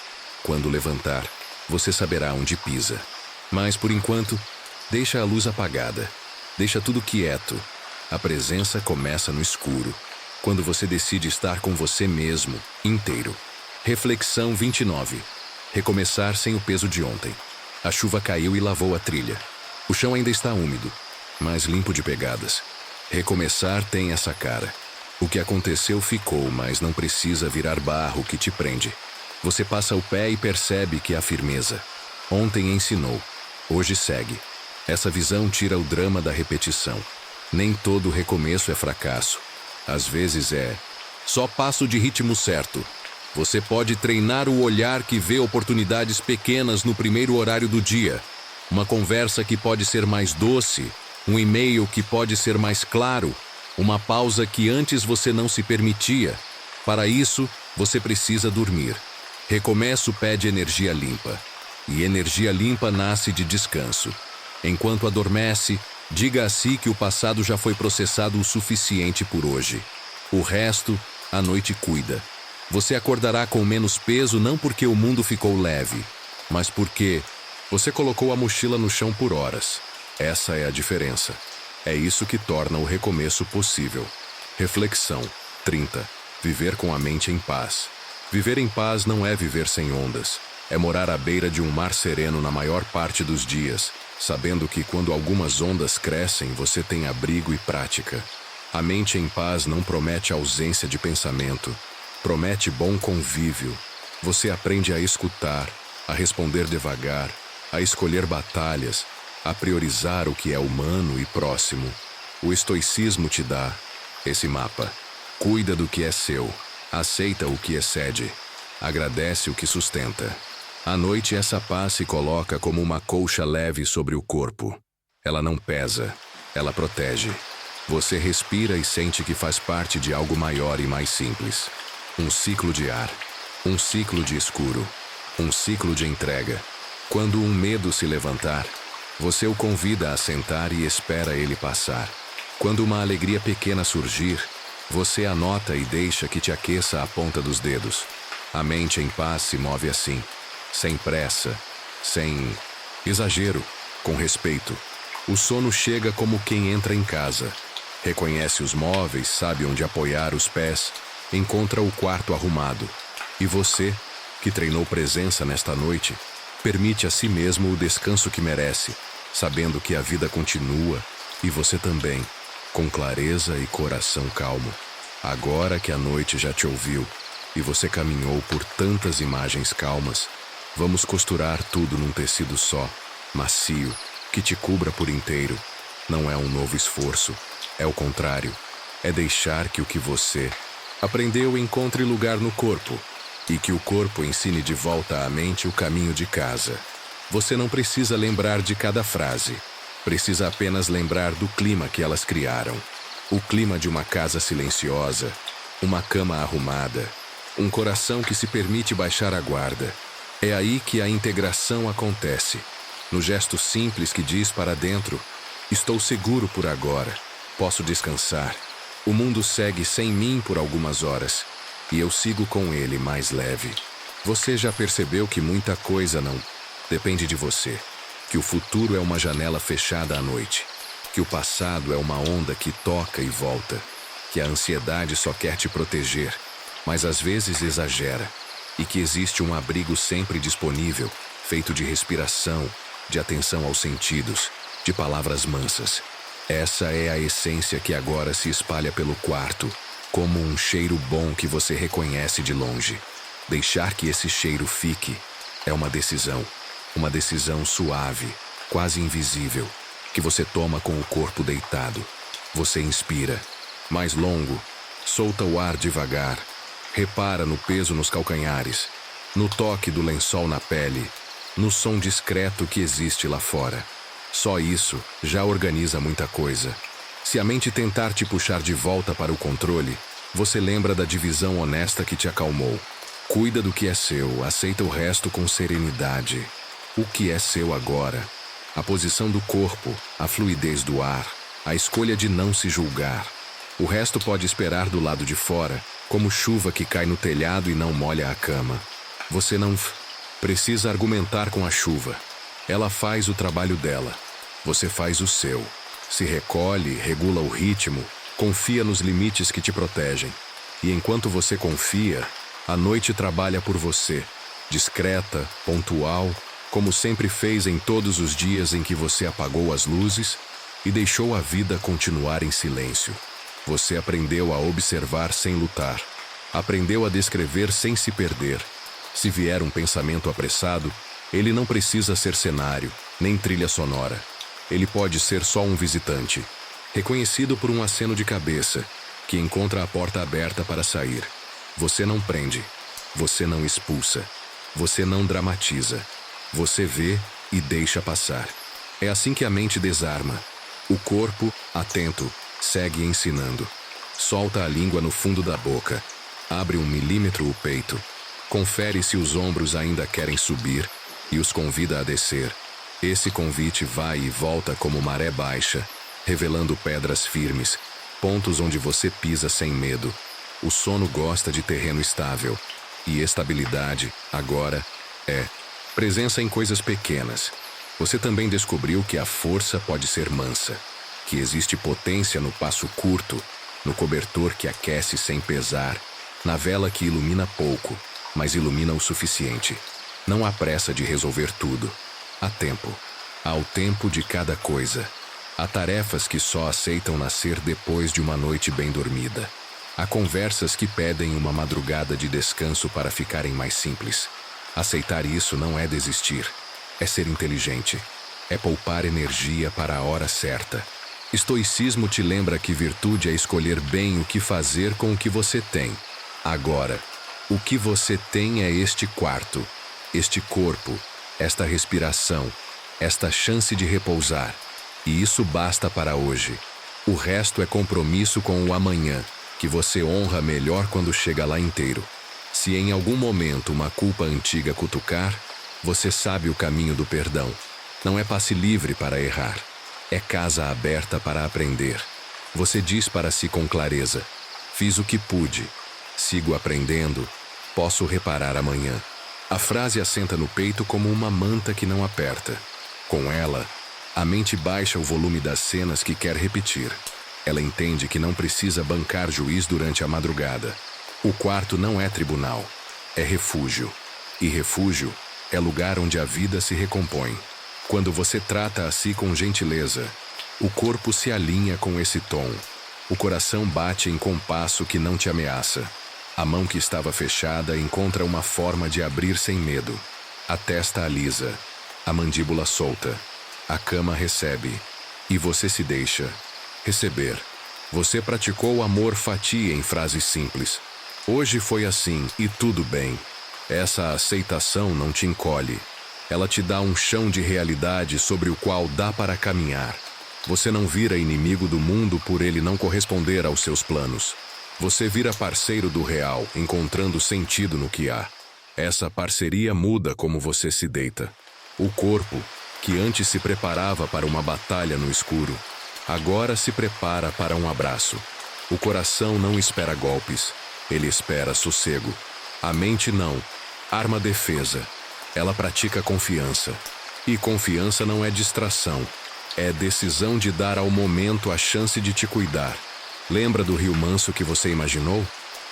S1: Quando levantar, você saberá onde pisa. Mas, por enquanto, deixa a luz apagada. Deixa tudo quieto. A presença começa no escuro, quando você decide estar com você mesmo, inteiro. Reflexão 29. Recomeçar sem o peso de ontem. A chuva caiu e lavou a trilha. O chão ainda está úmido, mas limpo de pegadas. Recomeçar tem essa cara. O que aconteceu ficou, mas não precisa virar barro que te prende. Você passa o pé e percebe que há firmeza. Ontem ensinou, hoje segue. Essa visão tira o drama da repetição. Nem todo recomeço é fracasso. Às vezes é só passo de ritmo certo. Você pode treinar o olhar que vê oportunidades pequenas no primeiro horário do dia. Uma conversa que pode ser mais doce, um e-mail que pode ser mais claro, uma pausa que antes você não se permitia. Para isso, você precisa dormir. Recomeço pede energia limpa. E energia limpa nasce de descanso. Enquanto adormece, diga a si que o passado já foi processado o suficiente por hoje. O resto, a noite cuida. Você acordará com menos peso não porque o mundo ficou leve, mas porque você colocou a mochila no chão por horas. Essa é a diferença. É isso que torna o recomeço possível. Reflexão 30. Viver com a mente em paz. Viver em paz não é viver sem ondas. É morar à beira de um mar sereno na maior parte dos dias, sabendo que quando algumas ondas crescem, você tem abrigo e prática. A mente em paz não promete ausência de pensamento, promete bom convívio. Você aprende a escutar, a responder devagar, a escolher batalhas, a priorizar o que é humano e próximo. O estoicismo te dá esse mapa. Cuida do que é seu, aceita o que excede. Agradece o que sustenta. À noite, essa paz se coloca como uma colcha leve sobre o corpo. Ela não pesa, ela protege. Você respira e sente que faz parte de algo maior e mais simples. Um ciclo de ar, um ciclo de escuro, um ciclo de entrega. Quando um medo se levantar, você o convida a sentar e espera ele passar. Quando uma alegria pequena surgir, você anota e deixa que te aqueça a ponta dos dedos. A mente em paz se move assim, sem pressa, sem exagero, com respeito. O sono chega como quem entra em casa. Reconhece os móveis, sabe onde apoiar os pés, encontra o quarto arrumado. E você, que treinou presença nesta noite, permite a si mesmo o descanso que merece, sabendo que a vida continua e você também, com clareza e coração calmo. Agora que a noite já te ouviu e você caminhou por tantas imagens calmas, vamos costurar tudo num tecido só, macio, que te cubra por inteiro. Não é um novo esforço, é o contrário. É deixar que o que você aprendeu encontre lugar no corpo e que o corpo ensine de volta à mente o caminho de casa. Você não precisa lembrar de cada frase, precisa apenas lembrar do clima que elas criaram. O clima de uma casa silenciosa, uma cama arrumada, um coração que se permite baixar a guarda. É aí que a integração acontece, no gesto simples que diz para dentro: estou seguro por agora, posso descansar. O mundo segue sem mim por algumas horas, e eu sigo com ele mais leve. Você já percebeu que muita coisa não depende de você, que o futuro é uma janela fechada à noite, que o passado é uma onda que toca e volta, que a ansiedade só quer te proteger, mas às vezes exagera, e que existe um abrigo sempre disponível, feito de respiração, de atenção aos sentidos, de palavras mansas. Essa é a essência que agora se espalha pelo quarto, como um cheiro bom que você reconhece de longe. Deixar que esse cheiro fique é uma decisão suave, quase invisível, que você toma com o corpo deitado. Você inspira, mais longo, solta o ar devagar, repara no peso nos calcanhares, no toque do lençol na pele, no som discreto que existe lá fora. Só isso já organiza muita coisa. Se a mente tentar te puxar de volta para o controle, você lembra da divisão honesta que te acalmou. Cuida do que é seu, aceita o resto com serenidade. O que é seu agora? A posição do corpo, a fluidez do ar, a escolha de não se julgar. O resto pode esperar do lado de fora, como chuva que cai no telhado e não molha a cama. Você não precisa argumentar com a chuva. Ela faz o trabalho dela. Você faz o seu. Se recolhe, regula o ritmo, confia nos limites que te protegem. E enquanto você confia, a noite trabalha por você, discreta, pontual, como sempre fez em todos os dias em que você apagou as luzes e deixou a vida continuar em silêncio. Você aprendeu a observar sem lutar, aprendeu a descrever sem se perder. Se vier um pensamento apressado, ele não precisa ser cenário, nem trilha sonora. Ele pode ser só um visitante, reconhecido por um aceno de cabeça, que encontra a porta aberta para sair. Você não prende, você não expulsa, você não dramatiza. Você vê e deixa passar. É assim que a mente desarma. O corpo, atento, segue ensinando. Solta a língua no fundo da boca. Abre 1 milímetro o peito. Confere se os ombros ainda querem subir e os convida a descer. Esse convite vai e volta como maré baixa, revelando pedras firmes, pontos onde você pisa sem medo. O sono gosta de terreno estável. E estabilidade, agora, é presença em coisas pequenas. Você também descobriu que a força pode ser mansa, que existe potência no passo curto, no cobertor que aquece sem pesar, na vela que ilumina pouco, mas ilumina o suficiente. Não há pressa de resolver tudo. Há tempo. Há o tempo de cada coisa. Há tarefas que só aceitam nascer depois de uma noite bem dormida. Há conversas que pedem uma madrugada de descanso para ficarem mais simples. Aceitar isso não é desistir, é ser inteligente, é poupar energia para a hora certa. Estoicismo te lembra que virtude é escolher bem o que fazer com o que você tem, agora. O que você tem é este quarto, este corpo, esta respiração, esta chance de repousar. E isso basta para hoje. O resto é compromisso com o amanhã, que você honra melhor quando chega lá inteiro. Se em algum momento uma culpa antiga cutucar, você sabe o caminho do perdão. Não é passe livre para errar. É casa aberta para aprender. Você diz para si com clareza: fiz o que pude. Sigo aprendendo. Posso reparar amanhã. A frase assenta no peito como uma manta que não aperta. Com ela, a mente baixa o volume das cenas que quer repetir. Ela entende que não precisa bancar juiz durante a madrugada. O quarto não é tribunal, é refúgio. E refúgio é lugar onde a vida se recompõe. Quando você trata a si com gentileza, o corpo se alinha com esse tom. O coração bate em compasso que não te ameaça. A mão que estava fechada encontra uma forma de abrir sem medo. A testa alisa, a mandíbula solta. A cama recebe, e você se deixa receber. Você praticou o amor fatia em frases simples. Hoje foi assim, e tudo bem. Essa aceitação não te encolhe. Ela te dá um chão de realidade sobre o qual dá para caminhar. Você não vira inimigo do mundo por ele não corresponder aos seus planos. Você vira parceiro do real, encontrando sentido no que há. Essa parceria muda como você se deita. O corpo, que antes se preparava para uma batalha no escuro, agora se prepara para um abraço. O coração não espera golpes, ele espera sossego. A mente não, arma defesa. Ela pratica confiança. E confiança não é distração, é decisão de dar ao momento a chance de te cuidar. Lembra do rio manso que você imaginou?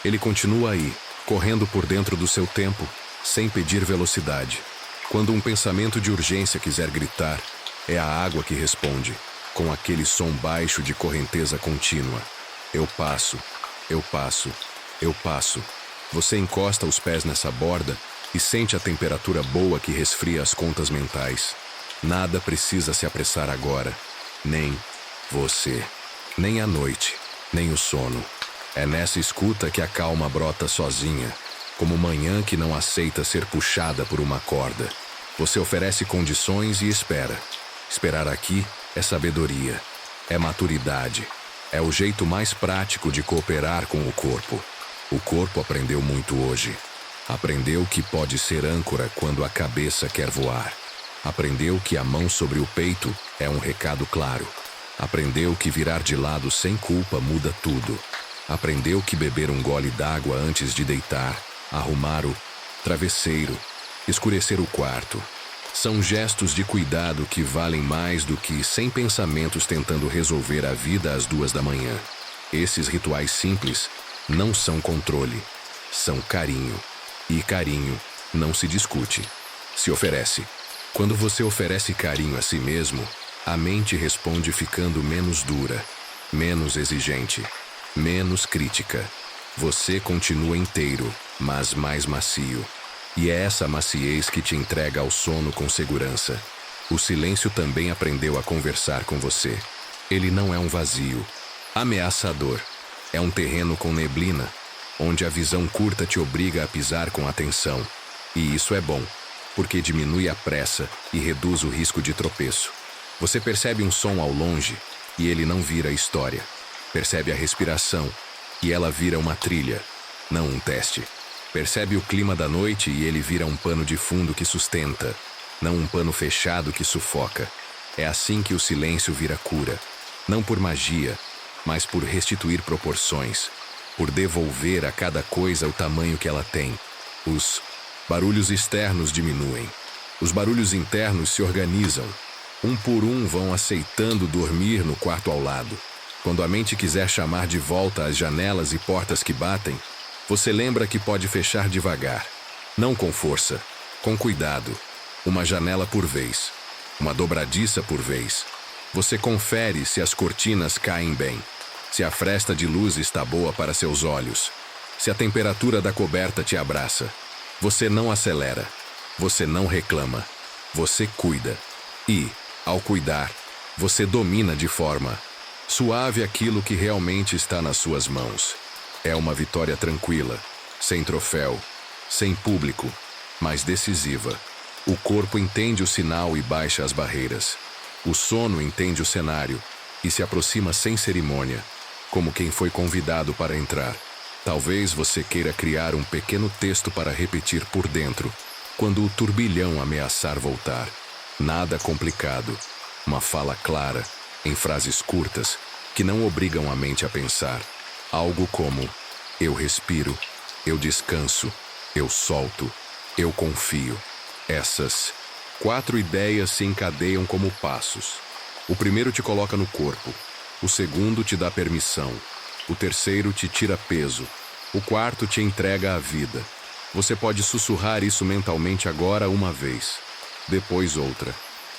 S1: Ele continua aí, correndo por dentro do seu tempo, sem pedir velocidade. Quando um pensamento de urgência quiser gritar, é a água que responde, com aquele som baixo de correnteza contínua. Eu passo, eu passo, eu passo. Você encosta os pés nessa borda e sente a temperatura boa que resfria as contas mentais. Nada precisa se apressar agora, nem você, nem a noite, nem o sono. É nessa escuta que a calma brota sozinha, como manhã que não aceita ser puxada por uma corda. Você oferece condições e espera. Esperar aqui é sabedoria, é maturidade, é o jeito mais prático de cooperar com o corpo. O corpo aprendeu muito hoje. Aprendeu que pode ser âncora quando a cabeça quer voar. Aprendeu que a mão sobre o peito é um recado claro. Aprendeu que virar de lado sem culpa muda tudo. Aprendeu que beber um gole d'água antes de deitar, arrumar o travesseiro, escurecer o quarto, são gestos de cuidado que valem mais do que 100 pensamentos tentando resolver a vida às 2 da manhã. Esses rituais simples não são controle, são carinho. E carinho não se discute, se oferece. Quando você oferece carinho a si mesmo, a mente responde ficando menos dura, menos exigente, menos crítica. Você continua inteiro, mas mais macio. E é essa maciez que te entrega ao sono com segurança. O silêncio também aprendeu a conversar com você. Ele não é um vazio ameaçador. É um terreno com neblina, onde a visão curta te obriga a pisar com atenção. E isso é bom, porque diminui a pressa e reduz o risco de tropeço. Você percebe um som ao longe e ele não vira história. Percebe a respiração e ela vira uma trilha, não um teste. Percebe o clima da noite e ele vira um pano de fundo que sustenta, não um pano fechado que sufoca. É assim que o silêncio vira cura, não por magia, mas por restituir proporções, por devolver a cada coisa o tamanho que ela tem. Os barulhos externos diminuem, os barulhos internos se organizam. Um por um vão aceitando dormir no quarto ao lado. Quando a mente quiser chamar de volta as janelas e portas que batem, você lembra que pode fechar devagar, não com força, com cuidado, uma janela por vez, uma dobradiça por vez. Você confere se as cortinas caem bem, se a fresta de luz está boa para seus olhos, se a temperatura da coberta te abraça. Você não acelera, você não reclama, você cuida. E, ao cuidar, você domina de forma suave aquilo que realmente está nas suas mãos. É uma vitória tranquila, sem troféu, sem público, mas decisiva. O corpo entende o sinal e baixa as barreiras. O sono entende o cenário e se aproxima sem cerimônia, como quem foi convidado para entrar. Talvez você queira criar um pequeno texto para repetir por dentro, quando o turbilhão ameaçar voltar. Nada complicado. Uma fala clara, em frases curtas, que não obrigam a mente a pensar. Algo como: eu respiro, eu descanso, eu solto, eu confio. Essas 4 ideias se encadeiam como passos. O primeiro te coloca no corpo, o segundo te dá permissão, o terceiro te tira peso, o quarto te entrega a vida. Você pode sussurrar isso mentalmente agora uma vez, depois outra,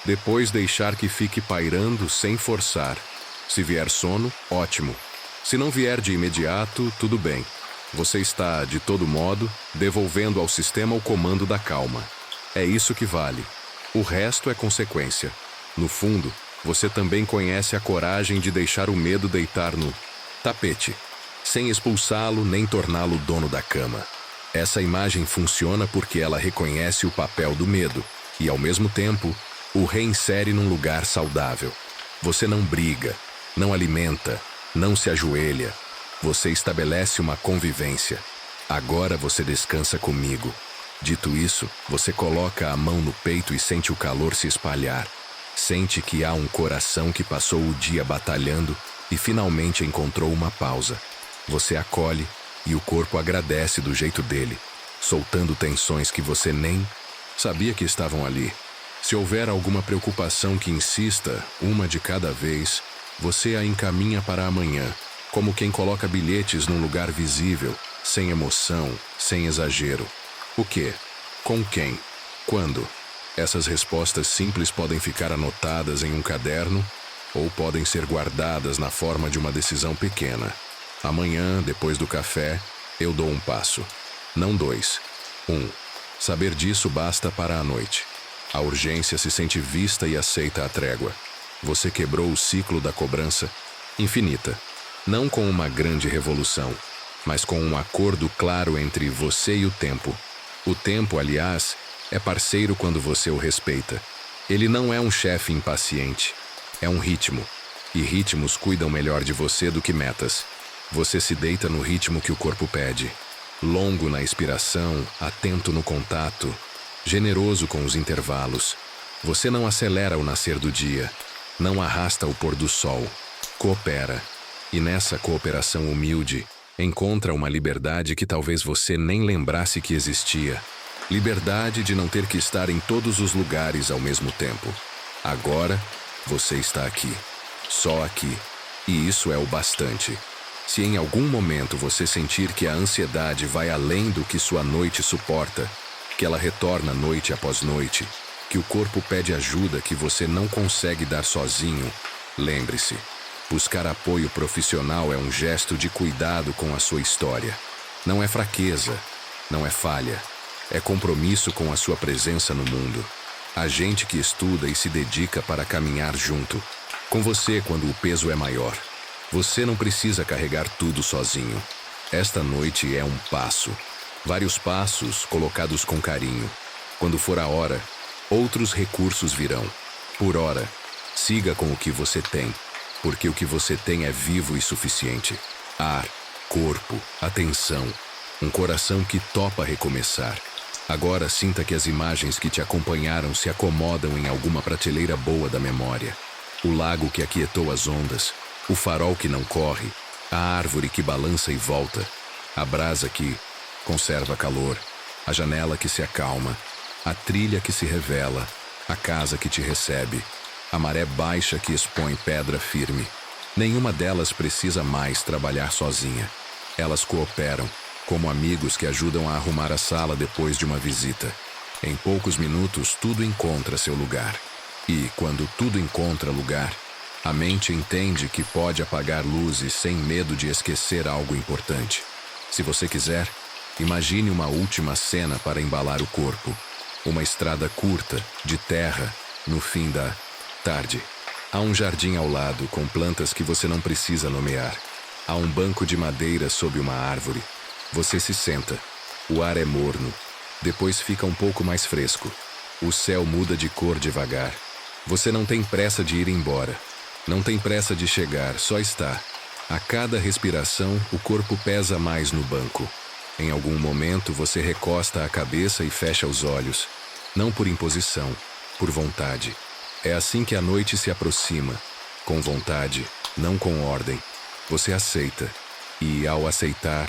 S1: depois deixar que fique pairando sem forçar. Se vier sono, ótimo. Se não vier de imediato, tudo bem. Você está, de todo modo, devolvendo ao sistema o comando da calma. É isso que vale. O resto é consequência. No fundo, você também conhece a coragem de deixar o medo deitar no tapete, sem expulsá-lo nem torná-lo dono da cama. Essa imagem funciona porque ela reconhece o papel do medo e, ao mesmo tempo, o reinsere num lugar saudável. Você não briga, não alimenta, não se ajoelha. Você estabelece uma convivência. Agora você descansa comigo. Dito isso, você coloca a mão no peito e sente o calor se espalhar. Sente que há um coração que passou o dia batalhando e finalmente encontrou uma pausa. Você acolhe e o corpo agradece do jeito dele, soltando tensões que você nem sabia que estavam ali. Se houver alguma preocupação que insista, uma de cada vez, você a encaminha para amanhã, como quem coloca bilhetes num lugar visível, sem emoção, sem exagero. O quê? Com quem? Quando? Essas respostas simples podem ficar anotadas em um caderno ou podem ser guardadas na forma de uma decisão pequena. Amanhã, depois do café, eu dou um passo. Não 2. 1. Saber disso basta para a noite. A urgência se sente vista e aceita a trégua. Você quebrou o ciclo da cobrança infinita. Não com uma grande revolução, mas com um acordo claro entre você e o tempo. O tempo, aliás, é parceiro quando você o respeita. Ele não é um chefe impaciente. É um ritmo. E ritmos cuidam melhor de você do que metas. Você se deita no ritmo que o corpo pede. Longo na expiração, atento no contato, generoso com os intervalos. Você não acelera o nascer do dia. Não arrasta o pôr do sol. Coopera. E nessa cooperação humilde, encontra uma liberdade que talvez você nem lembrasse que existia. Liberdade de não ter que estar em todos os lugares ao mesmo tempo. Agora, você está aqui. Só aqui. E isso é o bastante. Se em algum momento você sentir que a ansiedade vai além do que sua noite suporta, que ela retorna noite após noite, que o corpo pede ajuda que você não consegue dar sozinho, lembre-se. Buscar apoio profissional é um gesto de cuidado com a sua história. Não é fraqueza, não é falha. É compromisso com a sua presença no mundo. Há gente que estuda e se dedica para caminhar junto. Com você quando o peso é maior. Você não precisa carregar tudo sozinho. Esta noite é um passo. Vários passos colocados com carinho. Quando for a hora, outros recursos virão. Por hora, siga com o que você tem. Porque o que você tem é vivo e suficiente. Ar, corpo, atenção, um coração que topa recomeçar. Agora sinta que as imagens que te acompanharam se acomodam em alguma prateleira boa da memória. O lago que aquietou as ondas, o farol que não corre, a árvore que balança e volta, a brasa que conserva calor, a janela que se acalma, a trilha que se revela, a casa que te recebe, a maré baixa que expõe pedra firme. Nenhuma delas precisa mais trabalhar sozinha. Elas cooperam, como amigos que ajudam a arrumar a sala depois de uma visita. Em poucos minutos, tudo encontra seu lugar. E, quando tudo encontra lugar, a mente entende que pode apagar luzes sem medo de esquecer algo importante. Se você quiser, imagine uma última cena para embalar o corpo. Uma estrada curta, de terra, no fim da tarde. Há um jardim ao lado com plantas que você não precisa nomear. Há um banco de madeira sob uma árvore. Você se senta. O ar é morno. Depois fica um pouco mais fresco. O céu muda de cor devagar. Você não tem pressa de ir embora. Não tem pressa de chegar, só está. A cada respiração, o corpo pesa mais no banco. Em algum momento, você recosta a cabeça e fecha os olhos. Não por imposição, por vontade. É assim que a noite se aproxima. Com vontade, não com ordem. Você aceita. E, ao aceitar,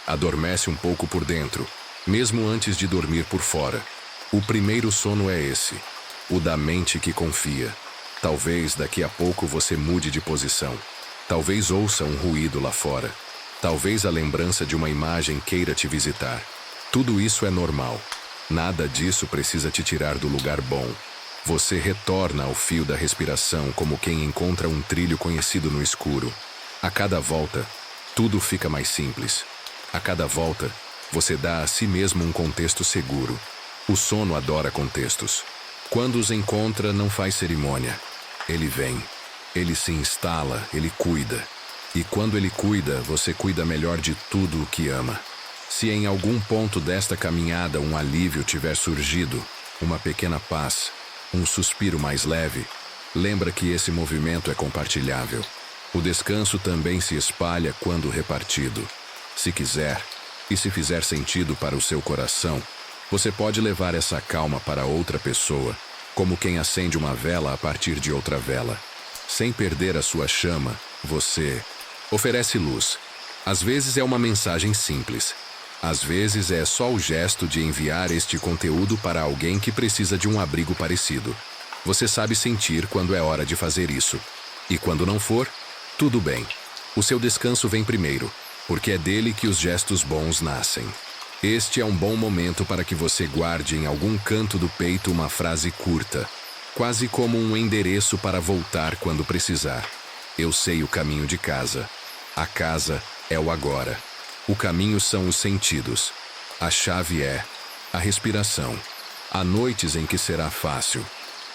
S1: adormece um pouco por dentro, mesmo antes de dormir por fora. O primeiro sono é esse, o da mente que confia. Talvez daqui a pouco você mude de posição. Talvez ouça um ruído lá fora. Talvez a lembrança de uma imagem queira te visitar. Tudo isso é normal. Nada disso precisa te tirar do lugar bom. Você retorna ao fio da respiração como quem encontra um trilho conhecido no escuro. A cada volta, tudo fica mais simples. A cada volta, você dá a si mesmo um contexto seguro. O sono adora contextos. Quando os encontra, não faz cerimônia. Ele vem. Ele se instala, ele cuida. E quando ele cuida, você cuida melhor de tudo o que ama. Se em algum ponto desta caminhada um alívio tiver surgido, uma pequena paz, um suspiro mais leve, lembra que esse movimento é compartilhável. O descanso também se espalha quando repartido. Se quiser, e se fizer sentido para o seu coração, você pode levar essa calma para outra pessoa, como quem acende uma vela a partir de outra vela. Sem perder a sua chama, você oferece luz. Às vezes é uma mensagem simples. Às vezes é só o gesto de enviar este conteúdo para alguém que precisa de um abrigo parecido. Você sabe sentir quando é hora de fazer isso. E quando não for, tudo bem. O seu descanso vem primeiro, porque é dele que os gestos bons nascem. Este é um bom momento para que você guarde em algum canto do peito uma frase curta, quase como um endereço para voltar quando precisar. Eu sei o caminho de casa. A casa é o agora. O caminho são os sentidos. A chave é a respiração. Há noites em que será fácil.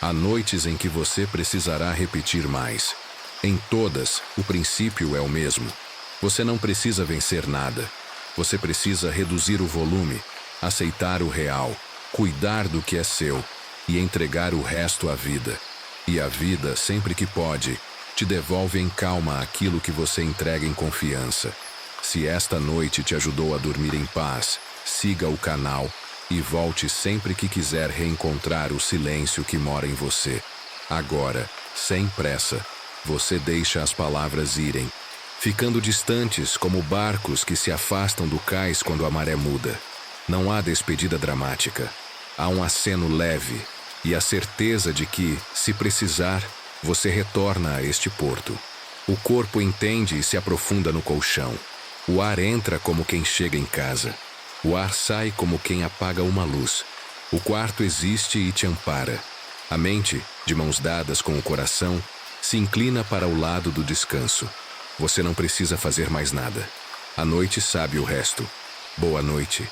S1: Há noites em que você precisará repetir mais. Em todas, o princípio é o mesmo. Você não precisa vencer nada. Você precisa reduzir o volume, aceitar o real, cuidar do que é seu e entregar o resto à vida. E a vida, sempre que pode, te devolve em calma aquilo que você entrega em confiança. Se esta noite te ajudou a dormir em paz, siga o canal e volte sempre que quiser reencontrar o silêncio que mora em você. Agora, sem pressa, você deixa as palavras irem, ficando distantes como barcos que se afastam do cais quando a maré muda. Não há despedida dramática. Há um aceno leve e a certeza de que, se precisar, você retorna a este porto. O corpo entende e se aprofunda no colchão. O ar entra como quem chega em casa. O ar sai como quem apaga uma luz. O quarto existe e te ampara. A mente, de mãos dadas com o coração, se inclina para o lado do descanso. Você não precisa fazer mais nada. A noite sabe o resto. Boa noite.